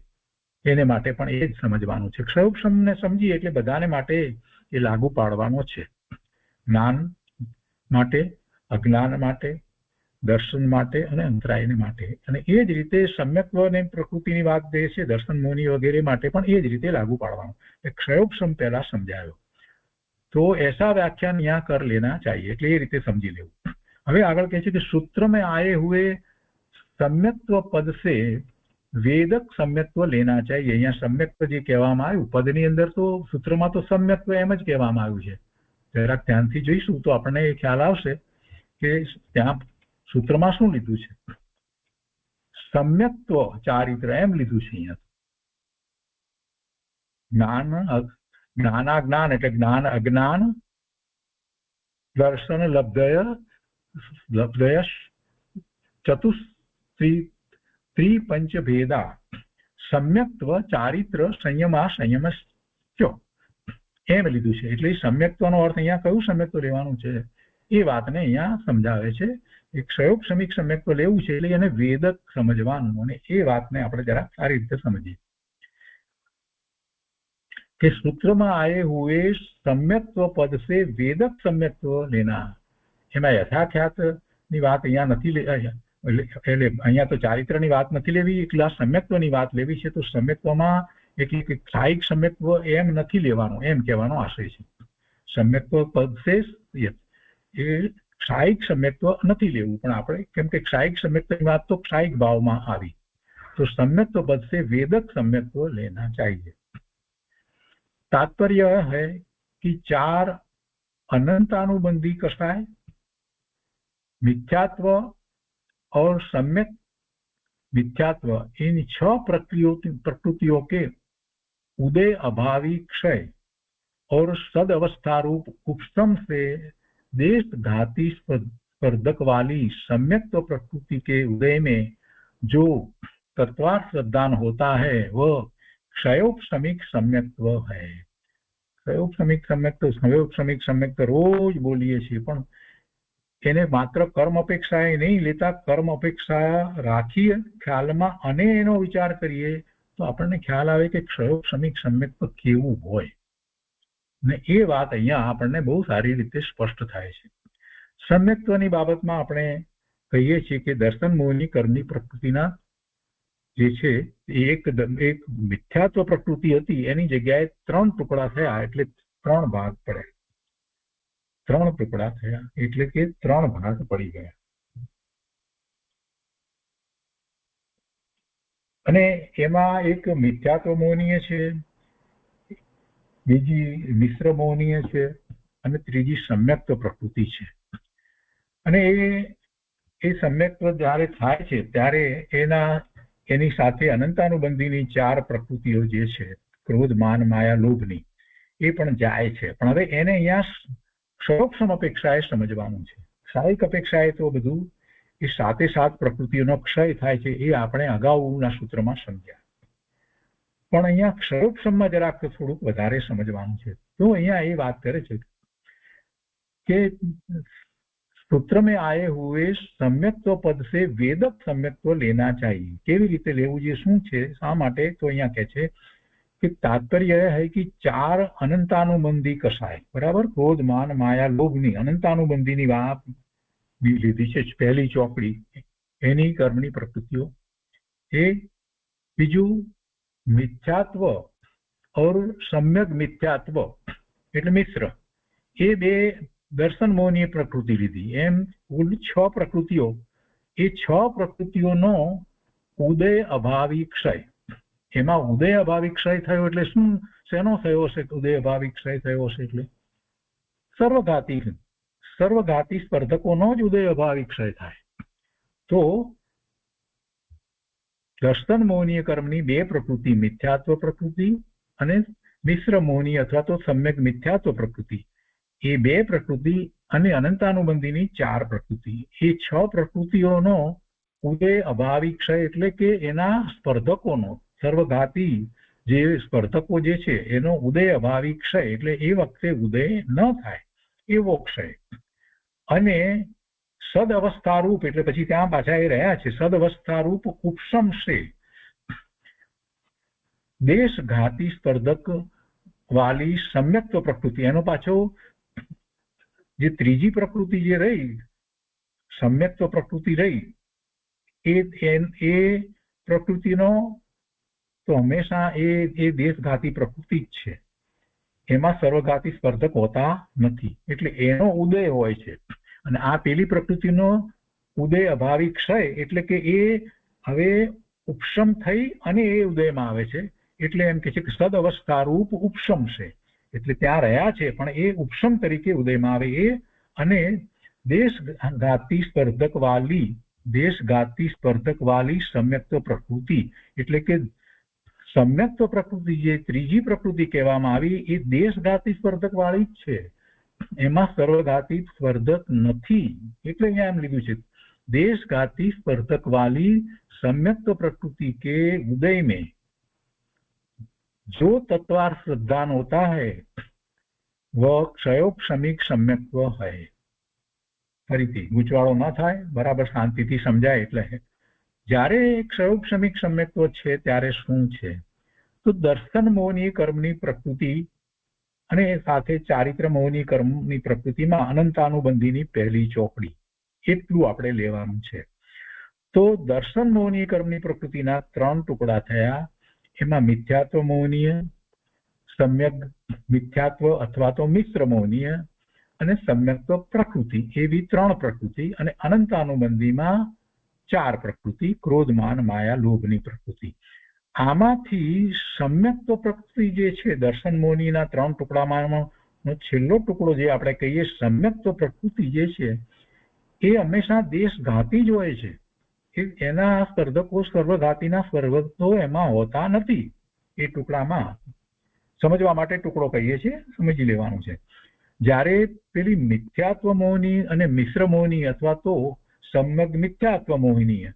એને માટે પણ એ જ સમજવાનું છે. ક્ષયોપશમને સમજીએ એટલે બધાને માટે એ લાગુ પાડવાનો છે. જ્ઞાન માટે, અજ્ઞાન માટે, દર્શન માટે અને અંતરાયને માટે. અને એ જ રીતે સમ્યક્ત્વ અને પ્રકૃતિની વાત જે છે દર્શન મુનિ વગેરે માટે પણ એ જ રીતે લાગુ પાડવાનું. क्षयोपशम पहला समझायो तो ऐसा व्याख्यान यहाँ कर लेना चाहिए. એટલે એ રીતે સમજી લેવું. હવે આગળ કહે છે કે सूत्र में आए हुए सम्यक्त्व पद से वेदक सम्यक्त्व लेना चाहिए. અહીંયા सम्यक्त्व જે કહેવામાં આવ્યું પદની અંદર તો સૂત્રમાં તો सम्यक्त्व એમ જ કહેવામાં આવ્યું છે. જરાક ધ્યાનથી જોઈશું તો આપણને એ ખ્યાલ આવશે કે ત્યાં સૂત્રમાં શું લીધું છે. सम्यक्त्व ચારિત્ર એમ લીધું છે. અહીંયા ज्ञान, ज्ञानाज्ञान એટલે જ્ઞાન અજ્ઞાન, દર્શન લબ્ધય ત્રિપંચ ભેદા सम्यक्त्व ચારિત્ર સંયમા સંયમશ્ચ એમ લીધું છે. એટલે सम्यक्त्वનો અર્થ અહીંયા કયું सम्यक्त्व લેવાનું છે એ વાતને અહીંયા સમજાવે છે. એક ક્ષયોપશમિક सम्यक्त्व લેવું છે એટલે એને વેદક સમજવાનું અને એ વાતને આપણે જરા સારી રીતે સમજીએ कि सूत्र में आए हुए सम्यक्त्व पद से वेदक सम्यक्त्व लेना. એમાં યથાખ્યાત ની વાત અહીંયા નથી એટલે અહીંયા તો ચારિત્રની વાત નથી લેવી, એકલા सम्यक्त्वની વાત લેવી છે. તો सम्यक्त्वમાં એટલે કે ક્ષાયિક सम्यक्त्व એમ નથી લેવાનું એમ કહેવાનો આશય છે. सम्यक्त्व पद से એ ક્ષાયિક सम्यक्त्व નથી લેવું પણ આપણે કેમ કે ક્ષાયિક सम्यक्त्वની વાત તો ક્ષાયિક ભાવમાં આવી તો सम्यक्त्व पद से वेदक सम्यक्त्व लेना चाहिए. तात्पर्य है कि 4 अनंतानुबंधी कषाय, मिथ्यात्व और सम्यक मिथ्यात्व इन 6 प्रकृतियों के उदय, अभावी, क्षय और सद अवस्था रूप उपशम से देश घाती स्पर्धक वाली सम्यक्त्व प्रकृति के उदय में जो तत्वार्थ प्रदान होता है वह क्षयोपशमिक सम्यक्त्व है. क्षयोपशमिक सम्यक्त्व रोज बोलीए છીએ પણ એને માત્ર કર્મ અપેક્ષાએ નહીં લેતા કર્મ અપેક્ષા રાખી ખ્યાલમાં અને એનો વિચાર કરીએ તો આપણને ખ્યાલ આવે કે क्षयोपशमिक सम्यक्त्व કેવું હોય ને એ વાત અહીંયા આપણને બહુ સારી રીતે સ્પષ્ટ થાય છે. सम्यक्त्वની બાબતમાં આપણે કહીએ છીએ કે દર્શન મોહની કર્મની પ્રકૃતિના જે છે એક મિથ્યાત્વ પ્રકૃતિ હતી એની જગ્યાએ 3 ટુકડા થયા એટલે 3 ભાગ પડ્યા. 3 ટુકડા થયા એટલે કે 3 ભાગ પડી ગયા. અને એમાં એક મિથ્યાત્વ મોહનીય છે, બીજી મિશ્ર મોહનીય છે અને ત્રીજી सम्यक्त्व પ્રકૃતિ છે. અને એ सम्यक्त्व જ્યારે થાય છે ત્યારે એની સાથે અનંતાનુબંધીની 4 પ્રકૃતિઓ જે છે ક્રોધ, માન, માયા, લોભની એ પણ જાય છે. પણ હવે એને અહીંયા ક્ષયોપશમ અપેક્ષાએ સમજવાનું છે. ક્ષાયિક અપેક્ષાએ તો બધું એ સાથે સાત પ્રકૃતિઓનો ક્ષય થાય છે એ આપણે અગાઉના સૂત્રમાં સમજ્યા. પણ અહીંયા ક્ષયોપશમમાં જરાક થોડુંક વધારે સમજવાનું છે. તો અહીંયા એ વાત કરે છે કે सूत्र में आए हुए सम्यक्त्व पद से वेदक सम्यक्त्व लेना चाहिए. केवी रीते लेवुं जे शुं छे शा माटे तो अहींया कहे छे कि तात्पर्य है कि 4 अनंतानुबंधी कषाय बराबर क्रोध, मान, माया, लोभनी अनंतानुबंधीनी વાત લીધી છે પહેલી ચોપડી એની કર્મની પ્રકૃતિઓ. એ બીજું મિથ્યાત્વ और सम्यक मिथ्यात्व એટલે મિશ્ર એ બે દર્શન મોહની પ્રકૃતિ લીધી. એમ કુલ 6 પ્રકૃતિઓ એ 6 પ્રકૃતિઓનો ઉદય અભાવી ક્ષય. એમાં ઉદય અભાવી ક્ષય થયો એટલે શું, શેનો થયો હશે? ઉદય અભાવી ક્ષય થયો હશે એટલે સર્વઘાતી સ્પર્ધકોનો જ ઉદય અભાવી ક્ષય થાય. તો દર્શન મોહનીય કર્મની 2 પ્રકૃતિ, મિથ્યાત્વ પ્રકૃતિ અને મિશ્ર મોહની અથવા તો સમ્યક મિથ્યાત્વ પ્રકૃતિ, એ 2 પ્રકૃતિ અને અનંતાનુબંધીની 4 પ્રકૃતિ, એ 6 પ્રકૃતિઓનો ઉદય અભાવી ક્ષય એટલે કે એના સ્પર્ધકોનો, સર્વઘાતી જે સ્પર્ધકો જે છે એનો ઉદય અભાવી ક્ષય એટલે એ વખતે ઉદય ન થાય એવો ક્ષય. અને સદ અવસ્થારૂપ એટલે પછી ત્યાં પાછા એ રહ્યા છે, સદ અવસ્થારૂપ ઉપશમશે દેશઘાતી સ્પર્ધક વાલી સમ્યક્ત્વ પ્રકૃતિ. એનો પાછો જે ત્રીજી પ્રકૃતિ જે રહી, સમ્યક્ત્વ પ્રકૃતિ રહી, એ પ્રકૃતિનો તો હંમેશા એ દેશઘાતી પ્રકૃતિ જ છે, એમાં સર્વઘાતી સ્પર્ધક હોતા નથી, એટલે એનો ઉદય હોય છે. અને આ પેલી પ્રકૃતિનો ઉદય અભાવી ક્ષય એટલે કે એ હવે ઉપશમ થઈ અને એ ઉદયમાં આવે છે, એટલે એમ કે છે કે સદ અવસ્થારૂપ ઉપશમ છે, એટલે ત્યાં રહ્યા છે પણ એ ઉપશમ તરીકે ઉદયમાં આવે એ. અને દેશઘાતી સ્પર્ધક વાલી સમ્યક્ત્વ પ્રકૃતિ એટલે કે સમ્યક્ત્વ પ્રકૃતિ જે ત્રીજી પ્રકૃતિ કહેવામાં આવી એ દેશઘાતી સ્પર્ધક વાળી જ છે, એમાં સર્વઘાતી સ્પર્ધક નથી, એટલે અહીંયા એમ લીધું છે देशघाती स्पर्धक वाली सम्यक्त्व प्रकृति के उदय में जो तत्वार श्रद्धान होता है वह क्षयोपशमिक सम्यक्त्व है. फरीथी गूंचवाड़ो न थाय, बराबर शांतिथी समजाय. એટલે જ્યારે ક્ષયોપશમિક સમ્યક્ત્વ છે ત્યારે શું છે? તો દર્શન મોહની કર્મની પ્રકૃતિ અને સાથે ચારિત્ર મોહની કર્મની પ્રકૃતિમાં અનંતાનુબંધીની પહેલી ચોપડી, એટલું આપણે લેવાનું છે. તો દર્શન મોહની કર્મની પ્રકૃતિના 3 ટુકડા થયા. એમાં મિથ્યાત્વ મોહનીય, સમ્યક મિથ્યાત્વ અથવા તો મિશ્ર મોહનીય અને સમ્યક્ત્વ પ્રકૃતિ, એવી 3 પ્રકૃતિ. અને અનંતાનુબંધીમાં 4 પ્રકૃતિ, ક્રોધ માન માયા લોભની પ્રકૃતિ. આમાંથી સમ્યક્ત્વ પ્રકૃતિ જે છે દર્શન મોહનીના 3 ટુકડામાં છેલ્લો ટુકડો જે આપણે કહીએ સમ્યક્ત્વ પ્રકૃતિ જે છે એ હંમેશા દેશઘાતી જ હોય છે. એના સ્પર્ધકો સર્વઘાતીના સ્પર્ધકો એમાં હોતા નથી. એ ટુકડામાં સમજવા માટે ટુકડો કહીએ છીએ, સમજી લેવાનું છે. જ્યારે પેલી મિથ્યાત્વ મોહની અને મિશ્ર મોહની અથવા તો સમ્યક મિથ્યાત્વ મોહિની,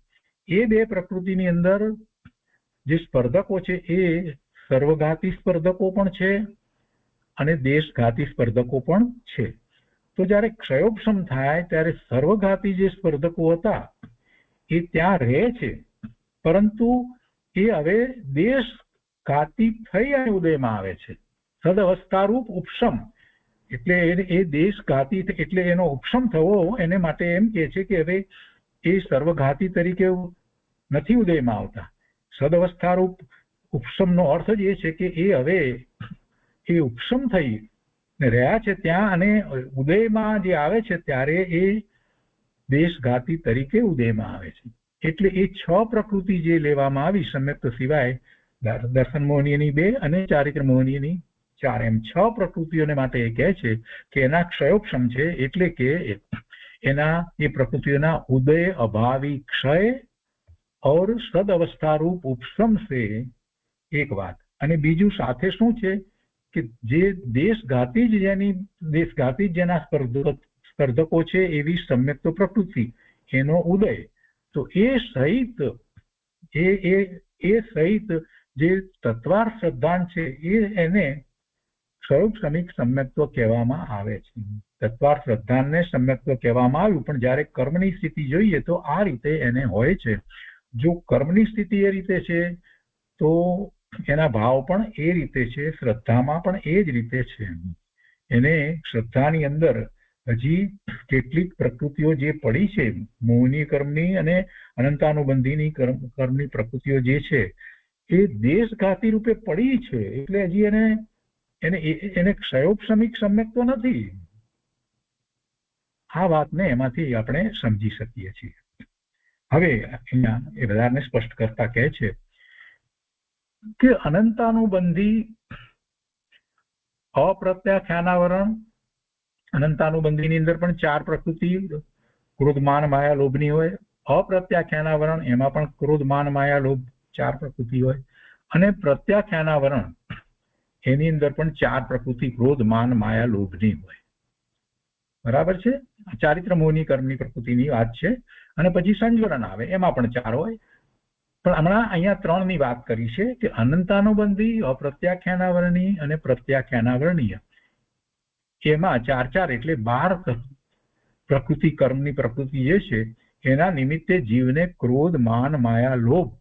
એ 2 પ્રકૃતિની અંદર જે સ્પર્ધકો છે એ સર્વઘાતી સ્પર્ધકો પણ છે અને દેશઘાતી સ્પર્ધકો પણ છે. તો જ્યારે ક્ષયોપશમ થાય ત્યારે સર્વઘાતી જે સ્પર્ધકો હતા એ ત્યાં રહે છે, પરંતુ એ હવે દેશઘાતી થઈ અને ઉદયમાં આવે છે. સદ અવસ્થારૂપ ઉપશમ એટલે એ દેશઘાતી એટલે એનો ઉપશમ થવો, એને માટે એમ કે છે કે હવે એ સર્વઘાતી તરીકે નથી ઉદયમાં આવતા. સદઅવસ્થારૂપ ઉપશમનો અર્થ જ એ છે કે એ હવે એ ઉપશમ થઈ રહ્યા છે ત્યાં, અને ઉદયમાં જે આવે છે ત્યારે એ દેશઘાતી તરીકે ઉદયમાં આવે છે. એટલે એ 6 પ્રકૃતિ જે લેવામાં આવી સમ્યક્ત સિવાય દર્શન મોહનીયની 2 અને ચારિત્ર મોહનીયની 4, એમ 6 પ્રકૃતિઓને માટે એ કહે છે કે એના ક્ષયોપશમ છે, એટલે કે એના એ પ્રકૃતિઓના ઉદય અભાવી ક્ષય और सद अवस्था रूप उपशम से एक बात. અને બીજું સાથે શું છે કે જે દેશઘાતી જ જેના સ્પર્ધકો છે એવી સમ્યક્ત પ્રકૃતિ એનો ઉદય, તો એ સહિત જે તત્વાર શ્રદ્ધાન છે એને ક્ષયોપશમિક સમ્યક્ત્વ કહેવામાં આવે છે. તત્વાર શ્રદ્ધાનને સમ્યક્ત્વ કહેવામાં આવ્યું, પણ જ્યારે કર્મની સ્થિતિ જોઈએ તો આ રીતે એને હોય છે. જો કર્મની સ્થિતિ એ રીતે છે તો એના ભાવ પણ એ રીતે છે, શ્રદ્ધામાં પણ એ જ રીતે છે. એને શ્રદ્ધાની અંદર હજી કેટલીક પ્રકૃતિઓ જે પડી છે મોહની કર્મની અને અનંતાનુબંધીની કર્મની પ્રકૃતિઓ જે છે એ દેશઘાતી રૂપે પડી છે, એટલે હજી એને ક્ષયોપશમિક સમ્યક્ત્વ નથી. આ વાતને એમાંથી આપણે સમજી શકીએ છીએ. હવે અહીંયા એ બધાને સ્પષ્ટ કરતા કહે છે કે અનંતાનુબંધી અપ્રત્યાખ્યાનાવરણ, અનંતાનુબંધીની અંદર પણ 4 પ્રકૃતિ ક્રોધ માન માયા લોભની હોય. અપ્રત્યાખ્યાનાવરણ એમાં પણ ક્રોધ માન માયા લોભ 4 પ્રકૃતિ હોય. અને પ્રત્યાખ્યાનાવરણ એની અંદર પણ 4 પ્રકૃતિ ક્રોધ માન માયા લોભની હોય. બરાબર છે. ચારિત્ર મોહની કર્મની પ્રકૃતિની વાત છે. અને પછી સંજ્વરણ આવે એમાં પણ 4 હોય. પણ હમણાં અહીંયા 3ની વાત કરી છે કે અનંતાનુબંધી, અપ્રત્યાખ્યાનાવરણી અને પ્રત્યાખ્યાનાવરણીય, એમાં 4 એટલે 12 પ્રકૃતિ કર્મની પ્રકૃતિ જે છે એના નિમિત્તે જીવને ક્રોધ માન માયા લોભ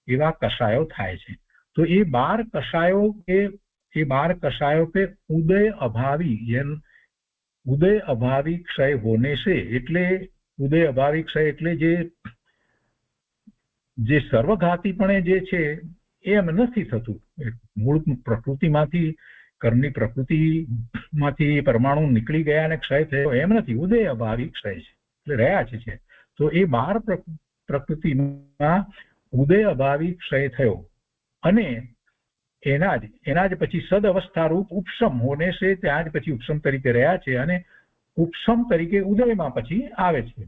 એવા કષાયો થાય છે. તો એ 12 कषायों पे उदय अभावी क्षय होने से, એટલે ઉદય અભાવી ક્ષય એટલે જે સર્વઘાતીપણે જે છે એમ નથી થતું. મૂળ પ્રકૃતિમાંથી, કર્મની પ્રકૃતિમાંથી પરમાણુ નીકળી ગયા અને ક્ષય થયો એમ નથી. ઉદય અભાવી ક્ષય છે એટલે રહ્યા છે. તો એ 12 પ્રકૃતિમાં ઉદય અભાવી ક્ષય થયો અને એના જ પછી સદ અવસ્થા રૂપ ઉપસમ હોને છે, ત્યાં જ પછી ઉપસમ તરીકે રહ્યા છે અને ઉપસમ તરીકે ઉદયમાં પછી આવે છે.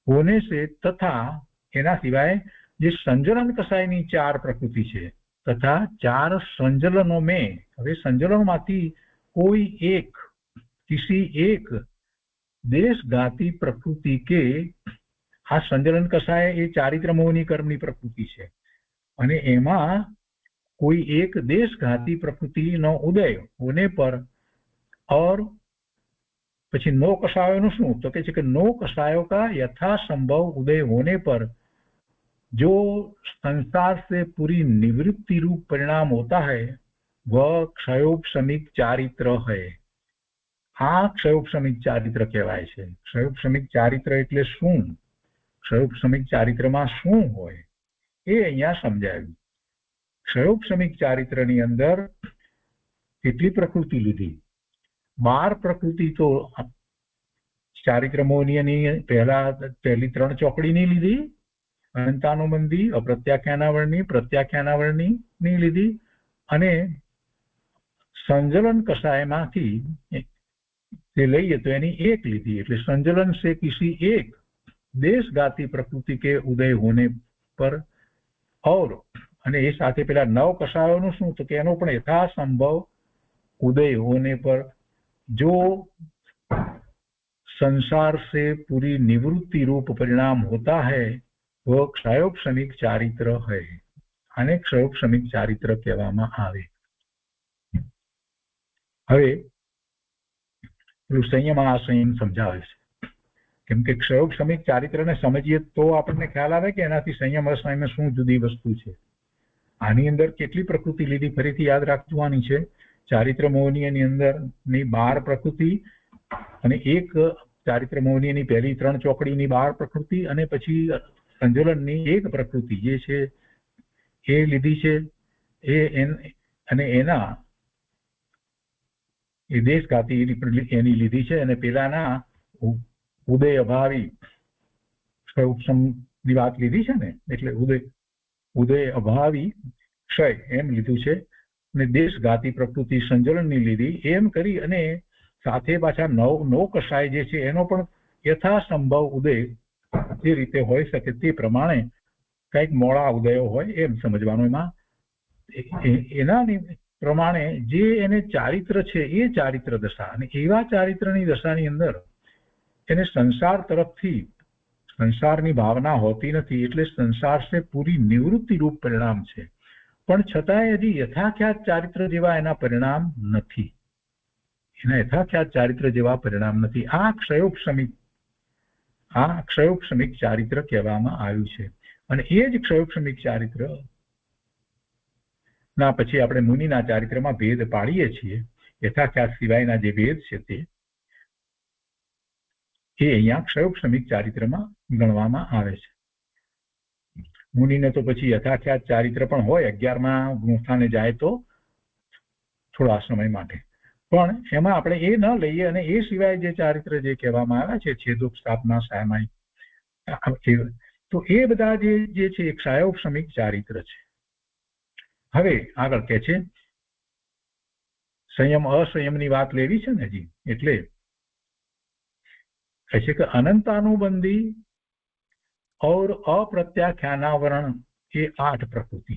હોને છે તથા એના સિવાય જે સંજલન કસાયની 4 પ્રકૃતિ છે તથા 4 સંજલનો में, હવે સંજલનોમાંથી કોઈ એક, કિસી એક દેશઘાતી પ્રકૃતિ કે, આ સંજલન કસાય એ ચારિત્ર મોહની કર્મની પ્રકૃતિ છે અને એમાં कोई एक देशघाती प्रकृति नो उदय होने पर और પછી 9 कषायों નું શું તો કે છે કે 9 कषायों का यथासंभव उदय होने पर जो संसार से पूरी निवृत्ति रूप परिणाम होता है वह क्षयोपशमिक चारित्र है. આ ક્ષયોપશમિક ચારિત્ર કહેવાય છે. ક્ષયોપશમિક ચારિત્ર એટલે શું? ક્ષયોપશમિક ચારિત્રમાં શું હોય એ અહીંયા સમજાવ્યું. ક્ષયોપશમિક ચારિત્રની અંદર કેટલી પ્રકૃતિ લીધી? 12 પ્રકૃતિ તો ચારિત્ર મોહનીયની પહેલી 3 ચોકડીની લીધી, અનંતાનુબંધી, અપ્રત્યાખ્યાનાવરણી, પ્રત્યાખ્યાનાવરણીની લીધી અને સંજલન કષાયમાંથી જે લઈએ તો એની એક લીધી. એટલે સંજલન से किसी एक देशघाती प्रकृति के उदय होने पर और અને એ સાથે પેલા 9 કષાયોનું શું તો કે એનો પણ યથાસંભવ ઉદય હોને પર જો संसार से पूरी निवृत्ति रूप परिणाम होता है वो क्षयोपशमिक चारित्र है. आने क्षयोपशमिक चारित्र કહેવામાં આવે. હવે પેલું સંયમ આ સંયમ સમજાવે છે. કેમ કે ક્ષયોપશમિક ચારિત્રને સમજીએ તો આપણને ખ્યાલ આવે કે એનાથી સંયમ અસંયમ શું જુદી વસ્તુ છે. આની અંદર કેટલી પ્રકૃતિ લીધી ફરીથી યાદ રાખવાની છે. ચારિત્ર મોહનીયની અંદરની 12 પ્રકૃતિ અને એક ચારિત્ર મોહનીયની પહેલી 3 ચોકડીની 12 પ્રકૃતિ અને પછી સંજલનની એક પ્રકૃતિ જે છે એ લીધી છે. અને એના એ દેશઘાતી એની લીધી છે અને પેલાના ઉદય અભાવી ઉપસમની વાત લીધી છે ને, એટલે ઉદય અભાવી ક્ષય એમ લીધું છે અને દેશઘાતી પ્રકૃતિ સંજલનની લીધી. એમ કરી અને સાથે પાછા 9 કષાય જે છે એનો પણ યથાસંભવ ઉદય જે રીતે હોઈ શકે તે પ્રમાણે કંઈક મોડા ઉદયો હોય એમ સમજવાનું. એમાં એના પ્રમાણે જે એને ચારિત્ર છે એ ચારિત્ર દશા, અને એવા ચારિત્રની દશાની અંદર એને સંસાર તરફથી સંસારની ભાવના હોતી નથી. એટલે સંસાર સે પૂરી નિવૃત્તિ રૂપ પરિણામ છે, પણ છતાંય હજી યથાખ્યાત ચારિત્ર જેવા એના પરિણામ નથી. એના યથાખ્યાત ચારિત્ર જેવા પરિણામ નથી. આ ક્ષયોપશમિક ચારિત્ર કહેવામાં આવ્યું છે. અને એ જ ક્ષયોપશમિક ચારિત્ર ના પછી આપણે મુનિના ચારિત્રમાં ભેદ પાડીએ છીએ. યથાખ્યાત સિવાયના જે ભેદ છે તે એ અહીંયા ક્ષયોપશમિક ચારિત્રમાં ગણવામાં આવે છે. મુનિને તો પછી યથાખ્યાત ચારિત્ર પણ હોય, 11મા ગુણસ્થાને જાય તો થોડા સમય માટે, પણ એમાં આપણે એ ન લઈએ. અને એ સિવાય જે ચારિત્ર જે કહેવામાં આવ્યા છે છેદોપ સ્થાપના સાયમાઈ તો એ બધા જે છે એ ક્ષયોપશમિક ચારિત્ર છે. હવે આગળ કે છે સંયમ અસંયમની વાત લેવી છે ને હજી, એટલે કહે છે કે અનંતાનુબંધી और अप्रत्याख्यानावरण ये 8 प्रकृति,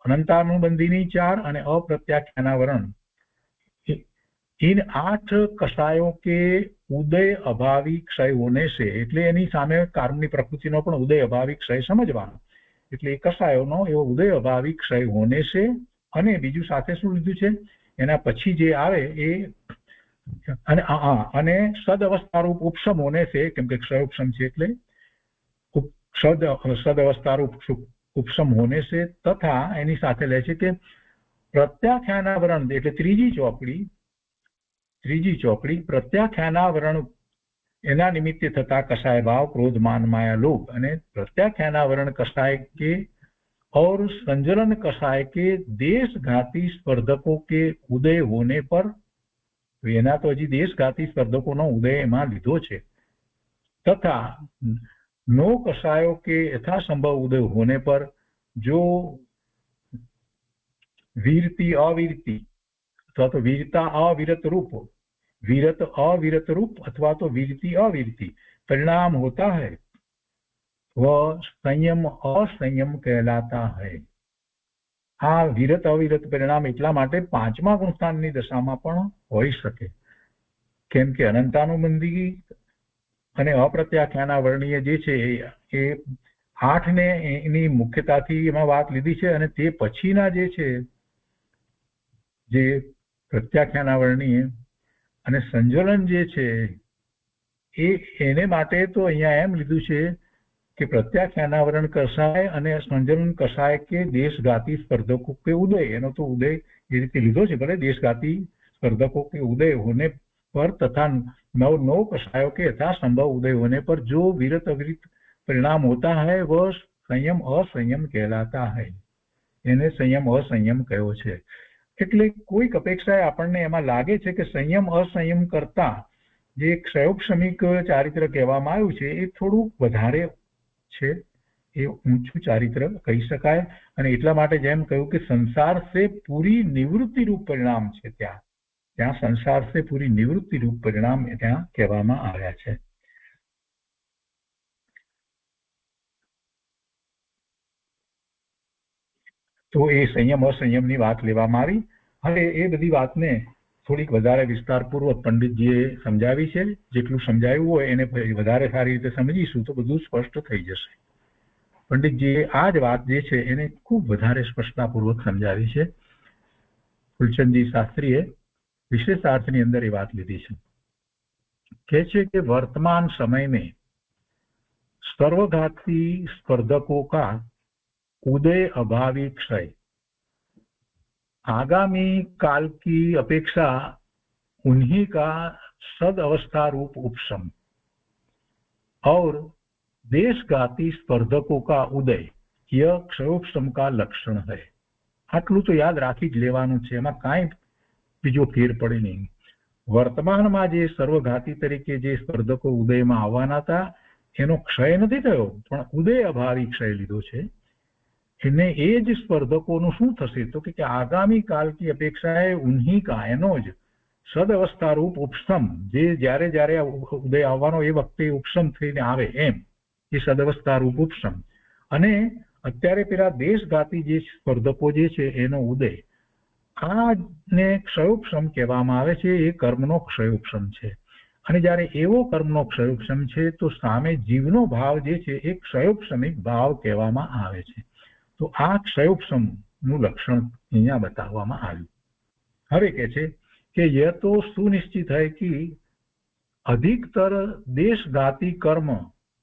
अनंतानुबंधी 4 અને अप्रत्याख्यानावरण इन 8 कषायों के उदय अभावी क्षय होने से, એટલે એની સામે કર્મની પ્રકૃતિનો પણ ઉદય અભાવી ક્ષય સમજવાનો, એટલે એ કષાયોનો એવો ઉદય અભાવી ક્ષય હોને છે. અને બીજું સાથે શું લીધું છે એના પછી જે આવે એ અને સદ અવસ્થારૂપ ઉપશમ હોને છે, કેમ કે ક્ષય ઉપશમ છે એટલે सद अवस्थारूप उपशम होने से, तथा एनी साथे ले छे के प्रत्याख्यानावरण એટલે ત્રીજી ચોપડી પ્રત્યાખ્યાનાવરણ એના નિમિત્તે થતા कषाय भाव क्रोध मान माया लोभ, અને प्रत्याख्यानावरण कषाय के और संजलन कषाय के देशघाती स्पर्धकों के उदय होने पर, એના તો હજી દેશઘાતી સ્પર્ધકોનો ઉદય એમાં લીધો છે, तथा नो कषायों के यथासंभव उदय होने पर जो वीरती अवीरती अथवा तो वीरता अविरत रूप, वीरत अविरत रूप अथवा तो वीरती अवीरती परिणाम होता है वह संयम असंयम कहलाता है. આ વિરત અવિરત પરિણામ એટલા માટે 5મા ગુણસ્થાનની દશામાં પણ હોઈ શકે, કેમ કે અનંતાનુબંધી અને અપ્રત્યાખ્યાનાવરણીય જે છે એ 8 ને એની મુખ્યતાથી એમાં વાત લીધી છે, અને તે પછીના જે છે જે પ્રત્યાખ્યાનાવરણીય અને સંજ્વલન જે છે એને માટે તો અહીંયા એમ લીધું છે કે प्रत्याख्यानावरण कषाय અને संजलन कषाय के देशघाती स्पर्धकों के उदय, એનો તો ઉદય એ રીતે લીધો છે, ભલે देशघाती स्पर्धकों के उदय होने पर तथा नौ कषायों के यथासंभव उदय होने पर जो विरत अविरत परिणाम होता है वह संयम असंयम कहलाता है. એને સંયમ અસંયમ કહેવો છે. એટલે કોઈક અપેક્ષાએ આપણને એમાં લાગે છે કે સંયમ અસંયમ કરતા જે ક્ષયોપશમિક ચારિત્ર કહેવામાં આવ્યું છે એ થોડું વધારે છે, એ ઊંચું ચારિત્ર કહી શકાય. અને એટલા માટે જેમ કહ્યું કે સંસાર સે પૂરી નિવૃત્તિ રૂપ પરિણામ છે, ત્યાં સંસાર સે પૂરી નિવૃત્તિ રૂપ પરિણામ ત્યાં કહેવામાં આવ્યા છે. તો એ સંયમ અસંયમની વાત લેવામાં આવી. હવે એ બધી વાતને થોડીક વધારે વિસ્તારપૂર્વક પંડિતજીએ સમજાવી છે. જેટલું સમજાવ્યું હોય એને વધારે સારી રીતે સમજીશું તો બધું સ્પષ્ટ થઈ જશે. પંડિતજીએ આ જ વાત જે છે એને ખૂબ વધારે સ્પષ્ટતાપૂર્વક સમજાવી છે. ફૂલચંદજી શાસ્ત્રીએ विशेषार्थની અંદર એ વાત લીધી છે. કહે છે કે વર્તમાન समय में सर्वघाती स्पर्धकों का उदय अभावी क्षय आगामी काल की अपेक्षा उन्हीं का सद अवस्था रूप उपशम और देशघाती स्पर्धकों का उदय यह क्षयोपशम का लक्षण है. આટલું તો યાદ રાખી જ લેવાનું છે, એમાં કાંઈ બીજો ફેર પડે નહીં. વર્તમાનમાં જે સર્વઘાતી તરીકે જે સ્પર્ધકો ઉદયમાં આવવાના હતા એનો ક્ષય નથી થયો, પણ ઉદય અભાવી ક્ષય લીધો છે. એને એ જ સ્પર્ધકોનું શું થશે તો કે આગામી કાલ કી અપેક્ષાએ ઉન્હી કા, એનો જ સદ અવસ્થા રૂપ ઉપશમ, જે જ્યારે જ્યારે ઉદય આવવાનો એ વખતે ઉપશમ થઈને આવે એમ એ સદઅવસ્થા રૂપ ઉપશમ, અને અત્યારે પેલા દેશઘાતી જે સ્પર્ધકો જે છે એનો ઉદય, આ ને ક્ષયોપશમ કહેવામાં આવે છે. એ કર્મનો ક્ષયોપશમ છે. અને જ્યારે એવો કર્મનો ક્ષયોપશમ છે તો સામે જીવનો ભાવ જે છે એ ક્ષયોપશમિક ભાવ કહેવામાં આવે છે. તો આ ક્ષયોપશમ નું લક્ષણ અહીંયા બતાવવામાં આવ્યું. હવે કે છે કે यह तो सुनिश्चित है कि अधिकतर देशघाती कर्म,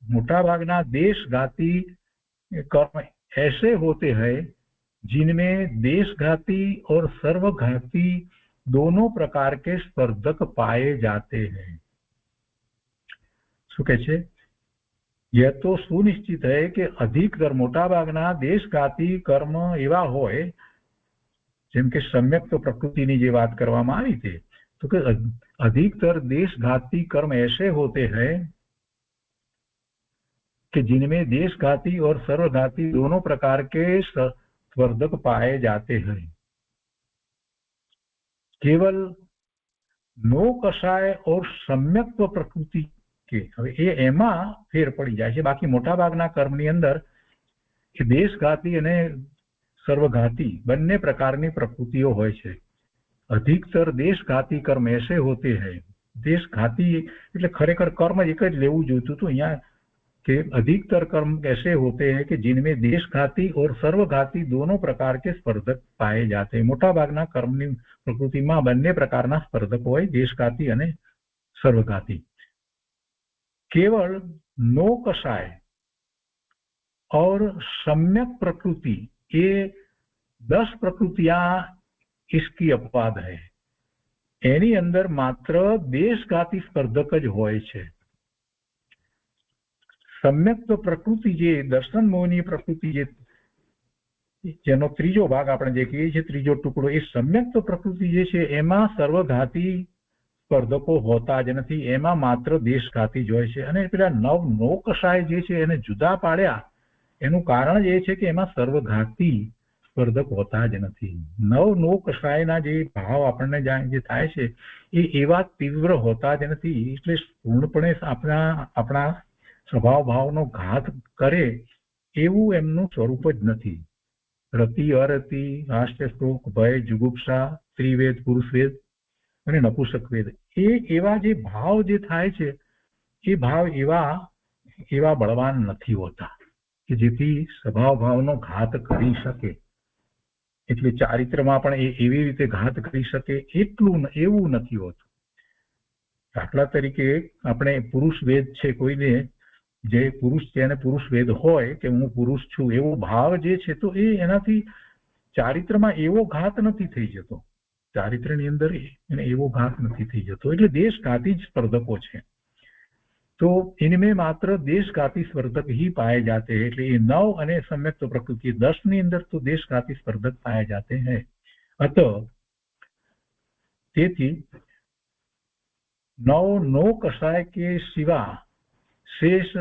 मोटा भागना देशघाती कर्म ऐसे होते हैं जिनमें देशघाती और सर्वघाती दोनों प्रकार के स्पर्धक पाए जाते हैं. શું કહે છે? यह तो सुनिश्चित है कि अधिकतर मोटा भागना देशघाती कर्म એવા હોય, જેમ કે સમ્યક તો પ્રકૃતિની જે વાત કરવામાં આવી છે, તો કે अधिकतर देशघाती कर्म ऐसे होते हैं कि जिनमें देशघाती और सर्वघाती दोनों प्रकार के स्पर्धक पाए जाते हैं। केवल नो कषाय और सम्यक्त्व प्रकृति के હવે એમાં ફેર પડી જાય છે। બાકી મોટા ભાગના કર્મની અંદર દેશઘાતી અને સર્વઘાતી બંને પ્રકારની પ્રકૃતિઓ હોય છે। अधिकतर देशघाती कर्म ऐसे होते हैं, देशघाती એટલે ખરેખર કર્મ એક જ લેવું જોઈતું હતું અહીંયા कि अधिकतर कर्म ऐसे होते हैं कि जिनमें देशघाती और सर्वघाती दोनों प्रकार के स्पर्धक पाए जाते हैं। मोटा भागना कर्मनी प्रकृतिमां બંને પ્રકારના સ્પર્ધકો હોય, देशघाती અને सर्वघाती। केवल नो कषाय और सम्यक प्रकृति ये 10 प्रकृतियां इसकी अपवाद है। एनी अंदर मात्र देशघाती स्पर्धक ज होय छे। सम्यक्त्व प्रकृति जे दर्शन मोहनी प्रकृति जे जेनो त्रीजो भाग आपणे जे कहीए छीए त्रीजो टुकड़ो ए सम्यक्त्व प्रकृति जे छे एमां सर्वघाती स्पर्धको होता ज नथी, एमां मात्र देशघाती ज होय छे। अने पेला नो कषाय जे छे एने जुदा पाड्या एनुं कारण ए छे कि एमां सर्वघाती स्पर्धक होता ज नथी। नो कषायना जे भाव आपणे जे थाय छे ए एवा तीव्र होता ज नथी, એટલે પૂર્ણપણે આપણા સ્વભાવ ભાવનો ઘાત કરે એવું એમનું સ્વરૂપ જ નથી। રતિ અરતિ હાસ્ય શોક ભય જુગુપ્સા ત્રિવેદ પુરુષવેદ અને નપુંસકવેદ એ એવા જે ભાવ જે થાય છે એ ભાવ એવા બળવાન નથી હોતા કે જેથી સ્વભાવ ભાવનો ઘાત કરી શકે। એટલે ચારિત્રમાં પણ એવી રીતે ઘાત કરી શકે એટલું એવું નથી હોતું। દાખલા તરીકે આપણે પુરુષ વેદ છે, કોઈને જે પુરુષ છે અને પુરુષ વેદ હોય કે હું પુરુષ છું એવો ભાવ જે છે તો એ એનાથી ચારિત્રમાં એવો ઘાત નથી થઈ જતો, ચારિત્રની અંદર એને એવો ઘાત નથી થઈ જતો। એટલે દેશઘાતી જ સ્પર્ધકો છે। तो इनमें मात्र देशघाती स्पर्धक ही पाए जाते हैं। એટલે એ 9 અને सम्यक्त प्रकृति 10 ની અંદર तो देशघाती स्पर्धक पाए जाते हैं। अतः તેથી नो कषाय के सिवा शेष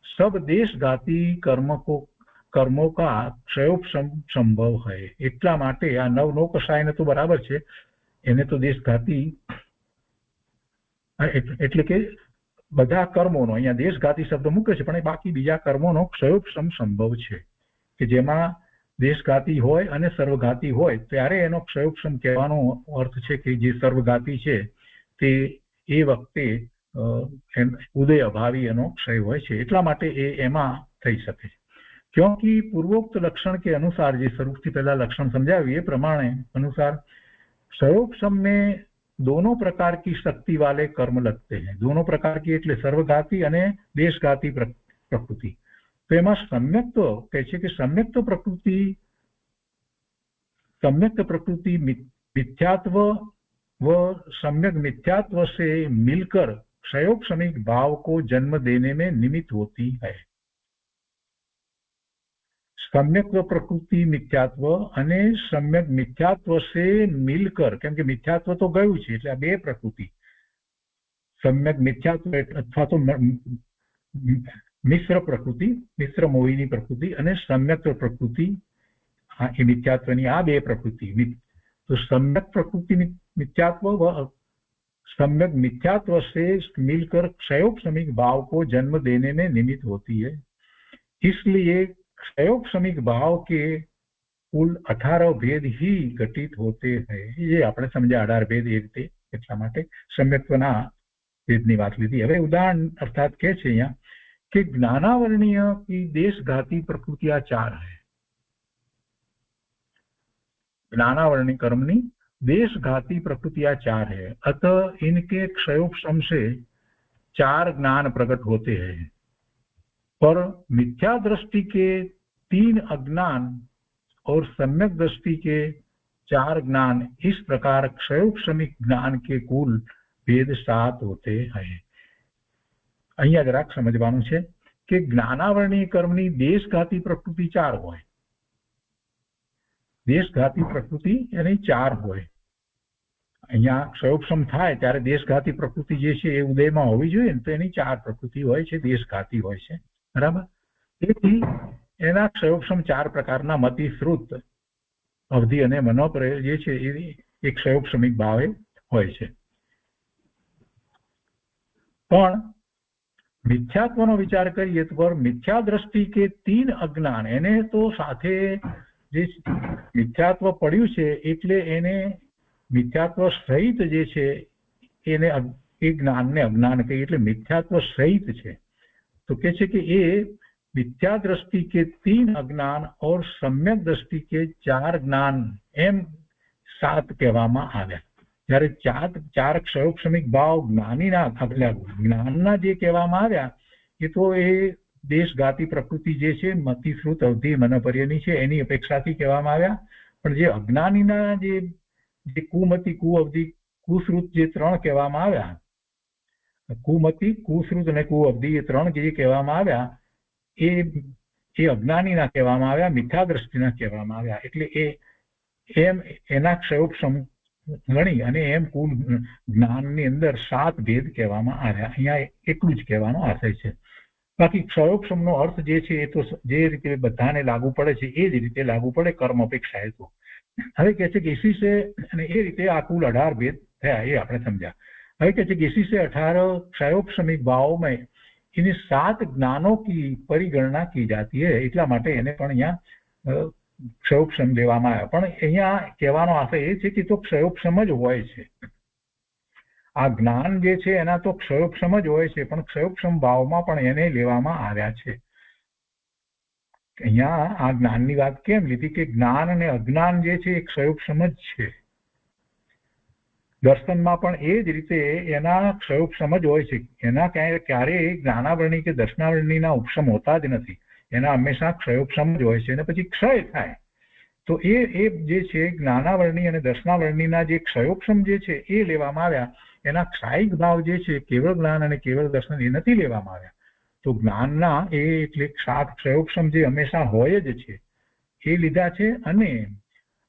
सब देशघाती कर्मों का क्षयोपशम संभव है। એટલા માટે આ નો કષાય ને તો બરાબર છે, એને તો દેશઘાતી એટલે કે બધા કર્મોનો અહીંયા દેશઘાતી શબ્દ મૂકે છે, પણ એ બાકી બીજા કર્મોનો ક્ષયોપશમ સંભવ છે કે જેમાં દેશઘાતી હોય અને સર્વઘાતી હોય ત્યારે એનો ક્ષયોપશમ કહેવાનો અર્થ છે કે જે સર્વઘાતી છે તે એ વખતે ઉદય અભાવી એનો ક્ષય હોય છે, એટલા માટે એ એમાં થઈ શકે છે। क्योंकि पूर्वोक्त लक्षण के अनुसार જે સ્વરૂપથી પહેલા લક્ષણ સમજાવ્યું એ પ્રમાણે अनुसार क्षयोपशम में दोनों प्रकार की शक्ति वाले कर्म लगते हैं। दोनों प्रकार की એટલે सर्वघाती અને देशघाती प्रकृति। तो એમાં सम्यक्त्व કહે છે કે सम्यक्त प्रकृति मिथ्यात्व व सम्यक मिथ्यात्व से मिलकर क्षयोपशमिक भाव को जन्म देने में निमित्त होती है। सम्यक्त्व प्रकृति मिथ्यात्व અને सम्यक मिथ्यात्व से मिलकर, કેમ કે મિથ્યાત્વ તો ગયું છે એટલે આ બે પ્રકૃતિ सम्यक मिथ्यात्व અથવા તો મિશ્ર પ્રકૃતિ, મિશ્ર મોહિની પ્રકૃતિ અને सम्यक प्रकृति એ મિથ્યાત્વની આ બે પ્રકૃતિ। तो सम्यक प्रकृति मिथ्यात्व व सम्यक मिथ्यात्व से मिलकर क्षयोपशमिक भाव को जन्म देने में निमित्त होती है। इसलिए क्षयोपशमिक भाव के कुल 18 भेद ही घटित होते हैं। ये આપણે સમજ્યા 18 भेद એ રીતે એટલા માટે सम्यक्त्वના भेदની વાત લીધી। હવે ઉદાહરણ અર્થાત કહે છે અહીંયા કે જ્ઞાનાવર્ણીય की देशघाती प्रकृतियां 4 है। ज्ञानावरणी कर्मनी देशघाती प्रकृतियां 4 है, अतः इनके क्षयोपशम से 4 ज्ञान प्रकट होते हैं। पर मिथ्या दृष्टि के 3 अज्ञान और सम्यक दृष्टि के 4 ज्ञान, इस प्रकार क्षयोपशमिक ज्ञान के कुल भेद 7 होते हैं। અહીંયા જરાક સમજવાનું છે કે જ્ઞાનાવરણી કર્મની દેશઘાતી પ્રકૃતિ 4 હોય, દેશઘાતી પ્રકૃતિ એની 4 હોય। અહીંયા ક્ષયોપશમ થાય ત્યારે દેશઘાતી પ્રકૃતિ જે છે એ ઉદયમાં હોવી જોઈએ ને, તો એની 4 પ્રકૃતિ હોય છે, દેશઘાતી હોય છે। बराबर। તેથી એના ક્ષયોક્ષમ 4 પ્રકારના મતિ, શ્રુત, અવધિ અને મનોપ્રય જે છે એ એક ક્ષયોક્ષમિક ભાવે હોય છે. પણ મિથ્યાત્વનો વિચાર કરીએ તો મિથ્યા દ્રષ્ટિ કે 3 અજ્ઞાન, એને તો સાથે જે મિથ્યાત્વ પડ્યું છે એટલે એને મિથ્યાત્વ સહિત જે છે એને એ જ્ઞાનને અજ્ઞાન કહીએ, એટલે મિથ્યાત્વ સહિત છે. તો કે છે કે એ मिथ्या दृष्टि के 3 अज्ञान और सम्यक दृष्टि के 4 ज्ञान एम 7 કહેવામાં આવ્યા. જ્યારે 4 ક્ષયોક્ષમિક ભાવ જ્ઞાનીના જ્ઞાનના જે કહેવામાં આવ્યા એ તો એ દેશઘાતી પ્રકૃતિ જે છે મતિ, શ્રુત, અવધિ, મનોપર્યની છે એની અપેક્ષાથી કહેવામાં આવ્યા. પણ જે અજ્ઞાનીના જે કુમતિ, કુઅવધિ, કુશ્રુત જે 3 કહેવામાં આવ્યા, કુમતિ, કુશ્રુત અને કુઅવધિ એ 3 જે કહેવામાં આવ્યા એ અજ્ઞાનીના કહેવામાં આવ્યા, મિથ્યા દ્રષ્ટિના કહેવામાં આવ્યા. એટલે એમ એના ક્ષયોક્ષમ ગણી અને એમ કુલ જ્ઞાનની અંદર 7 ભેદ કહેવામાં આવ્યા. અહીંયા એટલું જ કહેવાનો આશય છે. બાકી ક્ષયોક્ષમનો અર્થ જે છે એ તો જે રીતે બધાને લાગુ પડે છે એ જ રીતે લાગુ પડે કર્મ અપેક્ષા હેતુ. હવે કહે છે કે इसी से અને એ રીતે આ કુલ 18 ભેદ થયા એ આપણે સમજ્યા. હવે કહે છે કે इसी से 18 क्षयोक्षमिक भावों में इन 7 ज्ञानों की परिगणना की जाती है. એટલા માટે એને પણ અહીંયા ક્ષયોક્ષમ લેવામાં આવ્યા. પણ અહીંયા કહેવાનો આશય એ છે કે તો ક્ષયોક્ષમ જ હોય છે. આ જ્ઞાન જે છે એના તો ક્ષયોક્ષમ જ હોય છે, પણ ક્ષયોક્ષમ ભાવમાં પણ એને લેવામાં આવ્યા છે. અહીંયા આ જ્ઞાનની વાત કેમ લીધી કે જ્ઞાન અને અજ્ઞાન જે છે એ ક્ષયોક્ષમ જ છે. દર્શનમાં પણ એ જ રીતે એના ક્ષયોક્ષમ જ હોય છે. એના ક્યારેય જ્ઞાનાવરણી કે દર્શનાવરણીના ઉપશમ હોતા જ નથી. એના હંમેશા ક્ષયોક્ષમ જ હોય છે અને પછી ક્ષય થાય. તો એ જે છે જ્ઞાનાવરણી અને દર્શનાવરણીના જે ક્ષયોક્ષમ જે છે એ લેવામાં આવ્યા. એના ક્ષાયિક ભાવ જે છે કેવળ જ્ઞાન અને કેવળ દર્શન એ નથી લેવામાં આવ્યા. તો જ્ઞાનના એ એટલે 7 ક્ષયોક્ષમ જે હંમેશા હોય જ છે એ લીધા છે. અને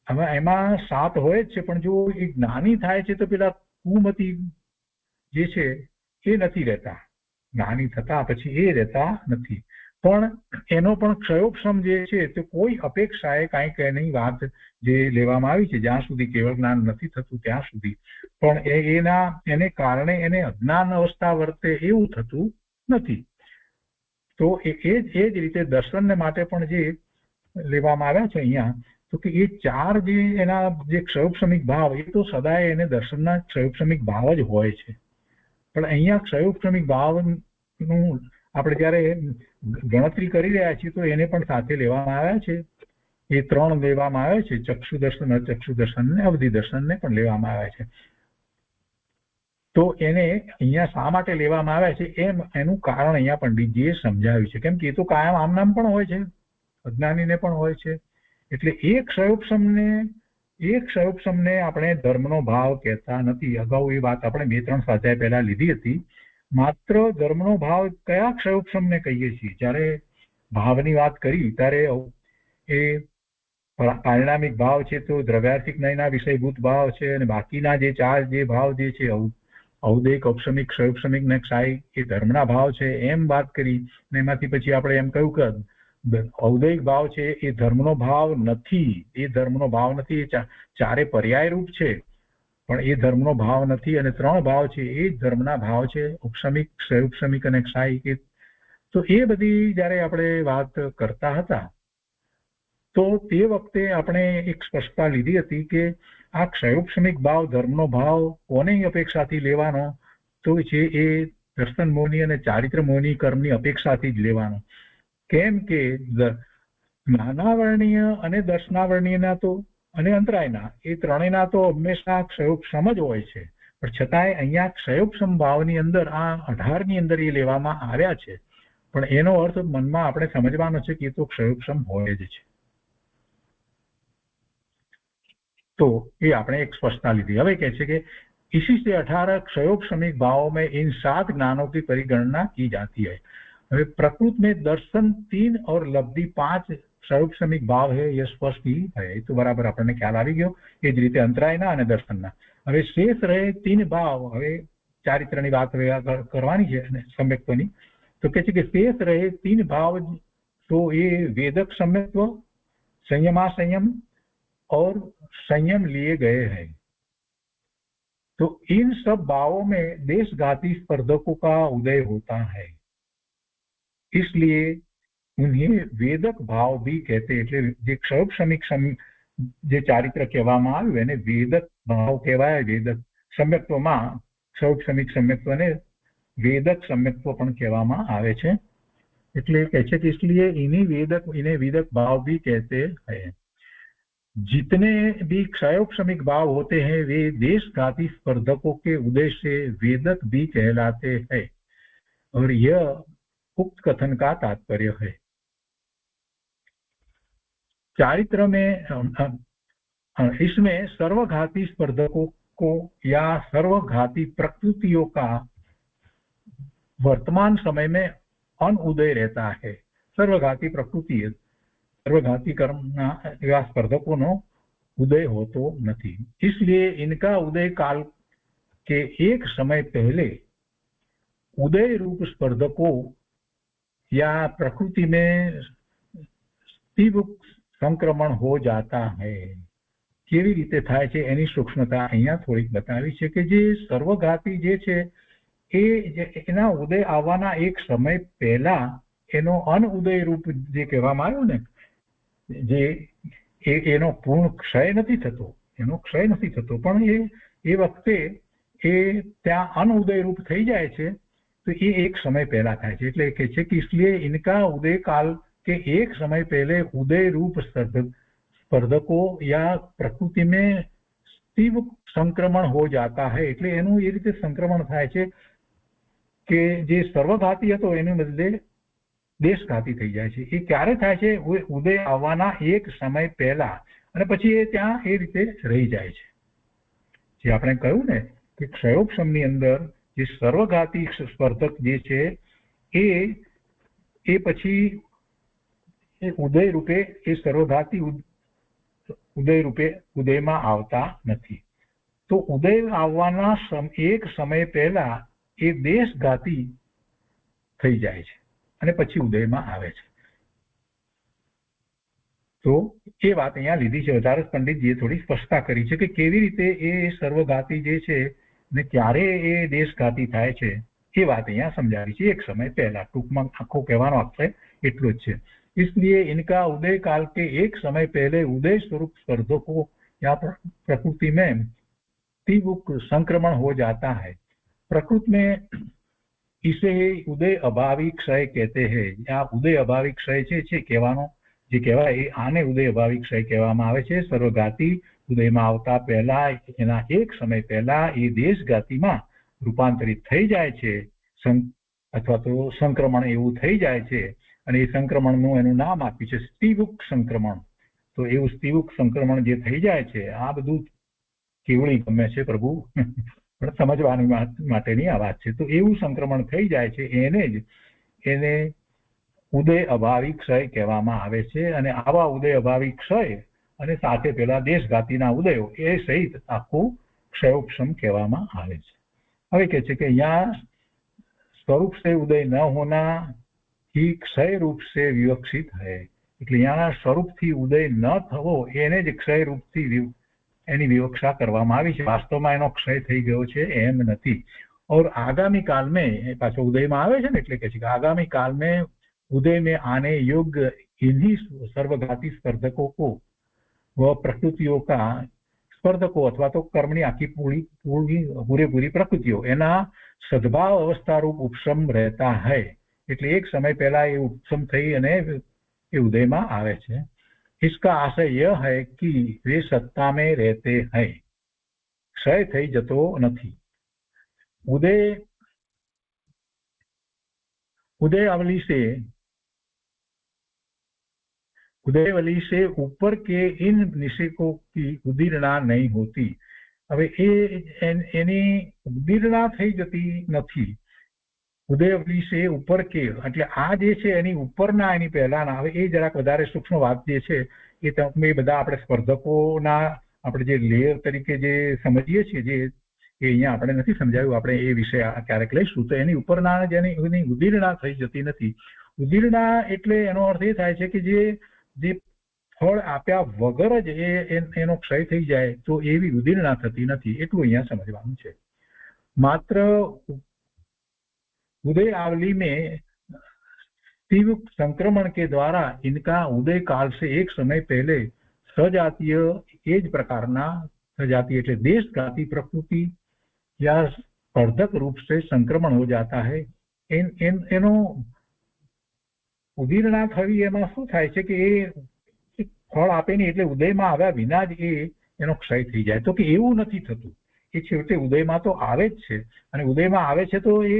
હવે એમાં 7 હોય જ છે, પણ જો એ જ્ઞાની થાય છે તો પેલા કુમતિ જે છે એ નથી રહેતા. જ્ઞાની થતા પછી એ રહેતા નથી. પણ એનો પણ ક્ષયોક્ષમ જે છે તો કોઈ અપેક્ષાએ કાંઈક એની વાત જે લેવામાં આવી છે જ્યાં સુધી કેવળ જ્ઞાન નથી થતું ત્યાં સુધી, પણ એને કારણે એને અજ્ઞાન અવસ્થા વર્તે એવું થતું નથી. તો એ જ રીતે દર્શનને માટે પણ જે લેવામાં આવ્યા છે અહીંયા, તો કે એ 4 જે એના જે ક્ષયોક્ષમિક ભાવ એ તો સદાય એને દર્શનના ક્ષયોક્ષમિક ભાવ જ હોય છે. પણ અહીંયા ક્ષયોક્ષમિક ભાવનું આપણે જયારે ગણતરી કરી રહ્યા છીએ તો એને પણ સાથે લેવામાં આવ્યા છે. એ 3 લેવામાં આવે છે, ચક્ષુ દર્શન, અચક્ષુ દર્શન ને અવધિ દર્શનને પણ લેવામાં આવ્યા છે. તો એને અહીંયા શા માટે લેવામાં આવ્યા છે એનું કારણ અહીંયા પંડિતજીએ સમજાવ્યું છે. કેમ કે એ તો કાયમ આમ નામ પણ હોય છે, અજ્ઞાનીને પણ હોય છે. એટલે એ ક્ષયોક્ષમને આપણે ધર્મનો ભાવ કહેતા નથી. અગાઉ એ વાત આપણે 2-3 સ્વાધ્યાય પહેલા લીધી હતી. માત્ર ધર્મનો ભાવ કયા ક્ષયોક્ષમને કહીએ છીએ? જ્યારે ભાવની વાત કરી ત્યારે એ પારિણામિક ભાવ છે તો દ્રવ્યાર્થિક નયના વિષયભૂત ભાવ છે, અને બાકીના જે 4 જે ભાવ જે છે ઔદૈક, ઔપસમિક, ક્ષયોક્ષમિક ને ક્ષાયિક એ ધર્મના ભાવ છે એમ વાત કરી. અને એમાંથી પછી આપણે એમ કહ્યું કે ઔદૈક ભાવ છે એ ધર્મનો ભાવ નથી. એ ધર્મનો ભાવ નથી. એ 4 પર્યાય રૂપ છે પણ એ ધર્મનો ભાવ નથી. અને 3 ભાવ છે એ જ ધર્મના ભાવ છે, ઔપસમિક, ક્ષયોક્ષમિક અને ક્ષાયિક. તો એ બધી જયારે આપણે વાત કરતા હતા તો તે વખતે આપણે એક સ્પષ્ટતા લીધી હતી કે આ ક્ષયોક્ષમિક ભાવ, ધર્મનો ભાવ કોની અપેક્ષાથી લેવાનો? તો છે એ દર્શન મોહની અને ચારિત્ર મોહની કર્મની અપેક્ષાથી જ લેવાનો. કેમ કે જ્ઞાનાવરણીય અને દર્શનાવરણીયના તો અને અંતરાયના એ ત્રણેયના તો હંમેશા ક્ષયોક્ષમ જ હોય છે. પણ છતાંય અહીંયા ક્ષયોક્ષમ ભાવની અંદર આ 18 ની અંદર એ લેવામાં આવ્યા છે. પણ એનો અર્થ મનમાં આપણે સમજવાનો છે કે એ તો ક્ષયોક્ષમ હોય જ છે. तो ये आपने एक स्पष्टता लीधी. હવે કહે છે કે इसी से 18 क्षयोक्षमिक भावों में इन 7 ज्ञानों की परिगणना की जाती है. હવે प्रकृति में दर्शन 3 और लब्धि 5 क्षयोक्षमिक भाव है, ये स्पष्ट ही है. तो बराबर આપણને ખ્યાલ આવી ગયો. એ જ રીતે અંતરાયના અને દર્શનના હવે શેષ રહે 3 ભાવ. હવે ચારિત્રની વાત કરવાની છે અને સમ્યક્ત્વની. तो कहते कि शेष रहे 3 भाव, तो ये वेदक सम्यक्त्व, संयमा संयम और संयम लिए गए हैं। तो इन सब भावों में देशघाती स्पर्धकों का उदय होता है, इसलिए उन्हें वेदक भाव भी कहते। એટલે જે ક્ષોભ જે ચારિત્ર કહેવામાં આવ્યું એને વેદક ભાવ કહેવાય। વેદક સમ્યક્ત્વમાં ક્ષોભ સમ્યક્ત્વને વેદક સમ્યક્ત્વ પણ કહેવામાં આવે છે। એટલે કહે છે કે इसलिए इन्हें वेदक भाव भी कहते हैं। जितने भी क्षयोक्षमिक भाव होते हैं वे देशघाती स्पर्धकों के उदय से वेदक भी कहलाते हैं, और यह उक्त कथन का तात्पर्य है। चारित्र में इसमें सर्वघाती स्पर्धकों को या सर्वघाती प्रकृतियों का वर्तमान समय में अनुदय रहता है। सर्वघाती प्रकृति, सर्वघाती कर्मना एवा स्पर्धकोनो उदय होतो नहीं, इसलिए इनका उदय काल के एक समय पहले उदय रूप स्पर्धकों या प्रकृति में तीव्र संक्रमण हो जाता है। केवी रीते थाय छे एनी सूक्ष्मता अहींया थोड़ी बतावी छे कि जे सर्वघाती जे छे एना उदय आववाना एक समय पहला एनो अनुदय रूप जे कहेवामां आव्युं ने, जे एनो पूर्ण क्षय નથી થતો, એનો ક્ષય નથી થતો, પણ એ વખતે એ ત્યાં અનુદય રૂપ થઈ જાય છે, તો એ એક સમય પહેલા થાય છે। એટલે કહે છે કે इसलिए इनका उदय काल के एक समय पहले उदय रूप स्पर्धकों या प्रकृति में तीव्र संक्रमण हो जाता है। એટલે એનું એ રીતે સંક્રમણ થાય છે કે જે સર્વઘાતી હતો એને બદલે દેશઘાતી થઈ જાય છે। એ ક્યારે થાય છે? ઉદય આવવાના એક સમય પહેલા, અને પછી એ ત્યાં એ રીતે રહી જાય છે। જે આપણે કહ્યું ને કે ક્ષયોક્ષમની અંદર જે સર્વઘાતી સ્પર્ધક જે છે એ પછી ઉદય રૂપે એ સર્વઘાતી ઉદય રૂપે ઉદયમાં આવતા નથી। તો ઉદય આવવાના એક સમય પહેલા એ દેશઘાતી થઈ જાય છે અને પછી ઉદયમાં આવે છે। તો એ વાત અહીંયા લીધી છે। વધારસ પંડિતજીએ થોડી સ્પષ્ટતા કરી છે કે કેવી રીતે એ સર્વઘાતી જે છે ને ક્યારે એ દેશઘાતી થાય છે, એ વાત અહીંયા સમજાવી છે। એક સમય પહેલા, ટૂંકમાં આખો કહેવાનો આશય એટલો જ છે। इसलिए इनका उदय काल के एक समय पहले उदय स्वरूप स्पर्धकों या प्रकृति में तीव्र संक्रमण हो जाता है। प्रकृति में इसे उदय अभावी क्षय कहते हैं। या उदय अभावी क्षय છે કહેવાનો જે કહેવાય આને ઉદય અભાવી ક્ષય કહેવામાં આવે છે। સર્વઘાતી ઉદયમાં આવતા પહેલા એના એક સમય પહેલા એ દેશઘાતીમાં રૂપાંતરિત થઈ જાય છે, અથવા તો સંક્રમણ એવું થઈ જાય છે, અને એ સંક્રમણનું એનું નામ આપ્યું છે સ્તીવુક સંક્રમણ। તો એવું સ્તીવુક સંક્રમણ જે થઈ જાય છે, આ બધું કેવળી ગમે છે પ્રભુ, પણ સમજવાની માટેની આ વાત છે। તો એવું સંક્રમણ થઈ જાય છે એને ઉદય અભાવી ક્ષય કહેવામાં આવે છે। અને આવા ઉદય અભાવી ક્ષય અને સાથે પેલા દેશઘાતીના ઉદયો એ સહિત આખું ક્ષયોક્ષમ કહેવામાં આવે છે। હવે કહે છે કે यहाँ स्वरूप से उदय न होना ही क्षय रूप से विवक्षित है। એટલે यहाँ સ્વરૂપથી ઉદય ન થવો એને જ ક્ષય રૂપથી એની વિવક્ષા કરવામાં આવી છે। વાસ્તવમાં એનો ક્ષય થઈ ગયો છે એમ નથી। और आगामी काल में पाछो उदयમાં આવે છે ને, એટલે કે છે કે आगामी काल में उदय में आने योग्य इन्हीं सर्वघाती स्पर्धकों को व प्रकृतियों का स्पर्धकों अथवा तो कर्मणी आखी पूरेपूरी प्रकृतियों एना सद्भाव अवस्था रूप उपशम रहता है। એટલે એક સમય પહેલા એ ઉપશમ થઈ અને એ ઉદયમાં આવે છે। इसका आशय यह है कि वे सत्ता में रहते हैं, क्षय થઈ જતો નથી। उदयवली से ऊपर के इन निषेकों की उदीर्णा नहीं होती। હવે એની ઉદીર્ણા થઈ જતી નથી। ઉદયવલી से ऊपर के એટલે આ જે છે એની ઉપરના એની પહેલાના, હવે એ જરાક વધારે સૂક્ષ્મ વાત જે છે એ તમે બધા આપણે સ્પર્ધકોના આપણે જે લેયર તરીકે જે સમજીએ છીએ, જે એ અહીંયા આપણે નથી સમજાવ્યું, આપણે એ વિશે ક્યારેક લઈશું. તો એની ઉપરના જેની ઉદીરણા થઈ જતી નથી. ઉદીરણા એટલે એનો અર્થ એ થાય છે કે જે ફળ આપ્યા વગર જ એનો ક્ષય થઈ જાય, તો એવી ઉદીરણા થતી નથી. એટલું અહીંયા સમજવાનું છે. मात्र उदय आवली में तीव्र संक्रमण के द्वारा इनका उदय काल से एक समय पहले सजातीय एज प्रकारना सजातीय એટલે देशघाती प्रकृति या स्पर्धक रूप से संक्रमण हो जाता है. એનો ઉદીરણા થવી એમાં શું થાય છે કે એ ફળ આપે નહીં એટલે ઉદયમાં આવ્યા વિના જ એનો ક્ષય થઈ જાય. તો કે એવું નથી થતું. એ છેવટે ઉદયમાં તો આવે જ છે, અને ઉદયમાં આવે છે તો એ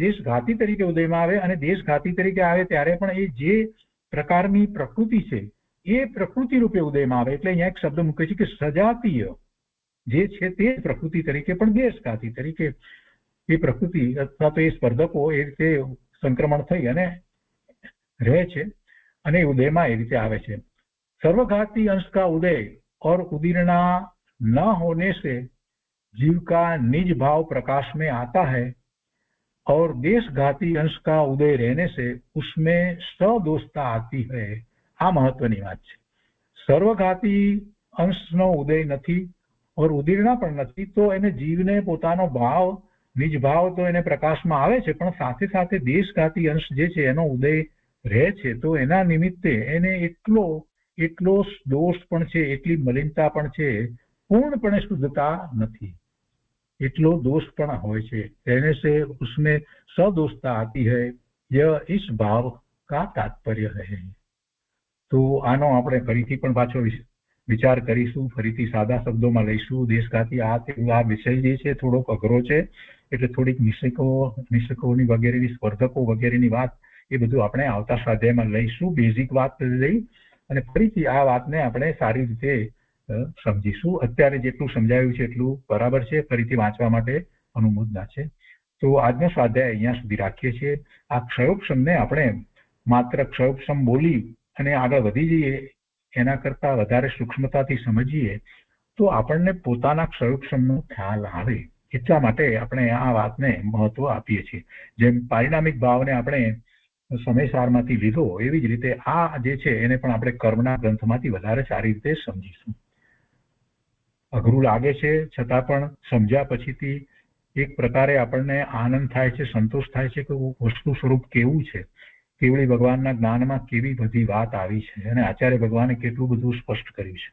દેશઘાતી તરીકે ઉદયમાં આવે, અને દેશઘાતી તરીકે આવે ત્યારે પણ એ જે પ્રકારની પ્રકૃતિ છે એ પ્રકૃતિ રૂપે ઉદયમાં આવે. એટલે અહીંયા એક શબ્દ મૂકે છે કે સજાતીય જે છે તે પ્રકૃતિ તરીકે પણ દેશઘાતી તરીકે એ પ્રકૃતિ અથવા તો એ સ્પર્ધકો એ રીતે સંક્રમણ થઈ અને રહે છે અને ઉદયમાં એ રીતે આવે છે. सर्वघाती अंश का उदय और उदीरना न होने से जीव का निज भाव प्रकाश में आता है, और देशघाती अंश का उदय रहने से उसमें सदोषता आती है. આ મહત્વની વાત છે. સર્વઘાતી અંશનો ઉદય નથી और ઉદીરણા પણ નથી, તો એને જીવને પોતાનો ભાવ નિજ ભાવ તો એને પ્રકાશમાં આવે છે, પણ સાથે સાથે દેશઘાતી અંશ જે છે એનો ઉદય રહે છે. તો એના નિમિત્તે એને એટલો દોષ પણ છે, એટલી મલિનતા પણ છે, પૂર્ણપણે શુદ્ધતા નથી, એટલો દોષ પણ હોય છે. रहने से उसमें सदोषता आती है, यह इस भाव का तात्पर्य है. તો આનો આપણે ફરીથી પણ પાછો વિચાર કરીશું, ફરીથી સાદા શબ્દોમાં લઈશું. દેશઘાતી આ વિષય જે છે થોડોક અઘરો છે, એટલે થોડીક નિષેકોની વગેરેની સ્પર્ધકો વગેરેની વાત એ બધું આપણે આવતા સ્વાધ્યાયમાં લઈશું. બેઝિક વાત લઈ અને ફરીથી આ વાતને આપણે સારી રીતે સમજીશું. અત્યારે જેટલું સમજાયું છે એટલું બરાબર છે, ફરીથી વાંચવા માટે અનુમોદના છે. તો આજનો સ્વાધ્યાય અહીંયા સુધી રાખીએ છીએ. આ ક્ષયોપશમને આપણે માત્ર ક્ષયોપશમ બોલી અને આગળ વધી જઈએ, એના કરતા વધારે સૂક્ષ્મતાથી સમજીએ તો આપણને પોતાના ક્ષયોપશમનો ખ્યાલ આવે. એટલા માટે આપણે આ વાતને મહત્વ આપીએ છીએ. જેમ પારિણામિક ભાવને આપણે સમયસારમાંથી લીધો, એવી જ રીતે આ જે છે એને પણ આપણે કર્મના ગ્રંથમાંથી વધારે સારી રીતે સમજીશું. અઘરું લાગે છે છતાં પણ સમજ્યા પછીથી એક પ્રકારે આપણને આનંદ થાય છે, સંતોષ થાય છે કે વસ્તુ સ્વરૂપ કેવું છે, કેવળી ભગવાનના જ્ઞાનમાં કેવી બધી વાત આવી છે, અને આચાર્ય ભગવાને કેટલું બધું સ્પષ્ટ કર્યું છે.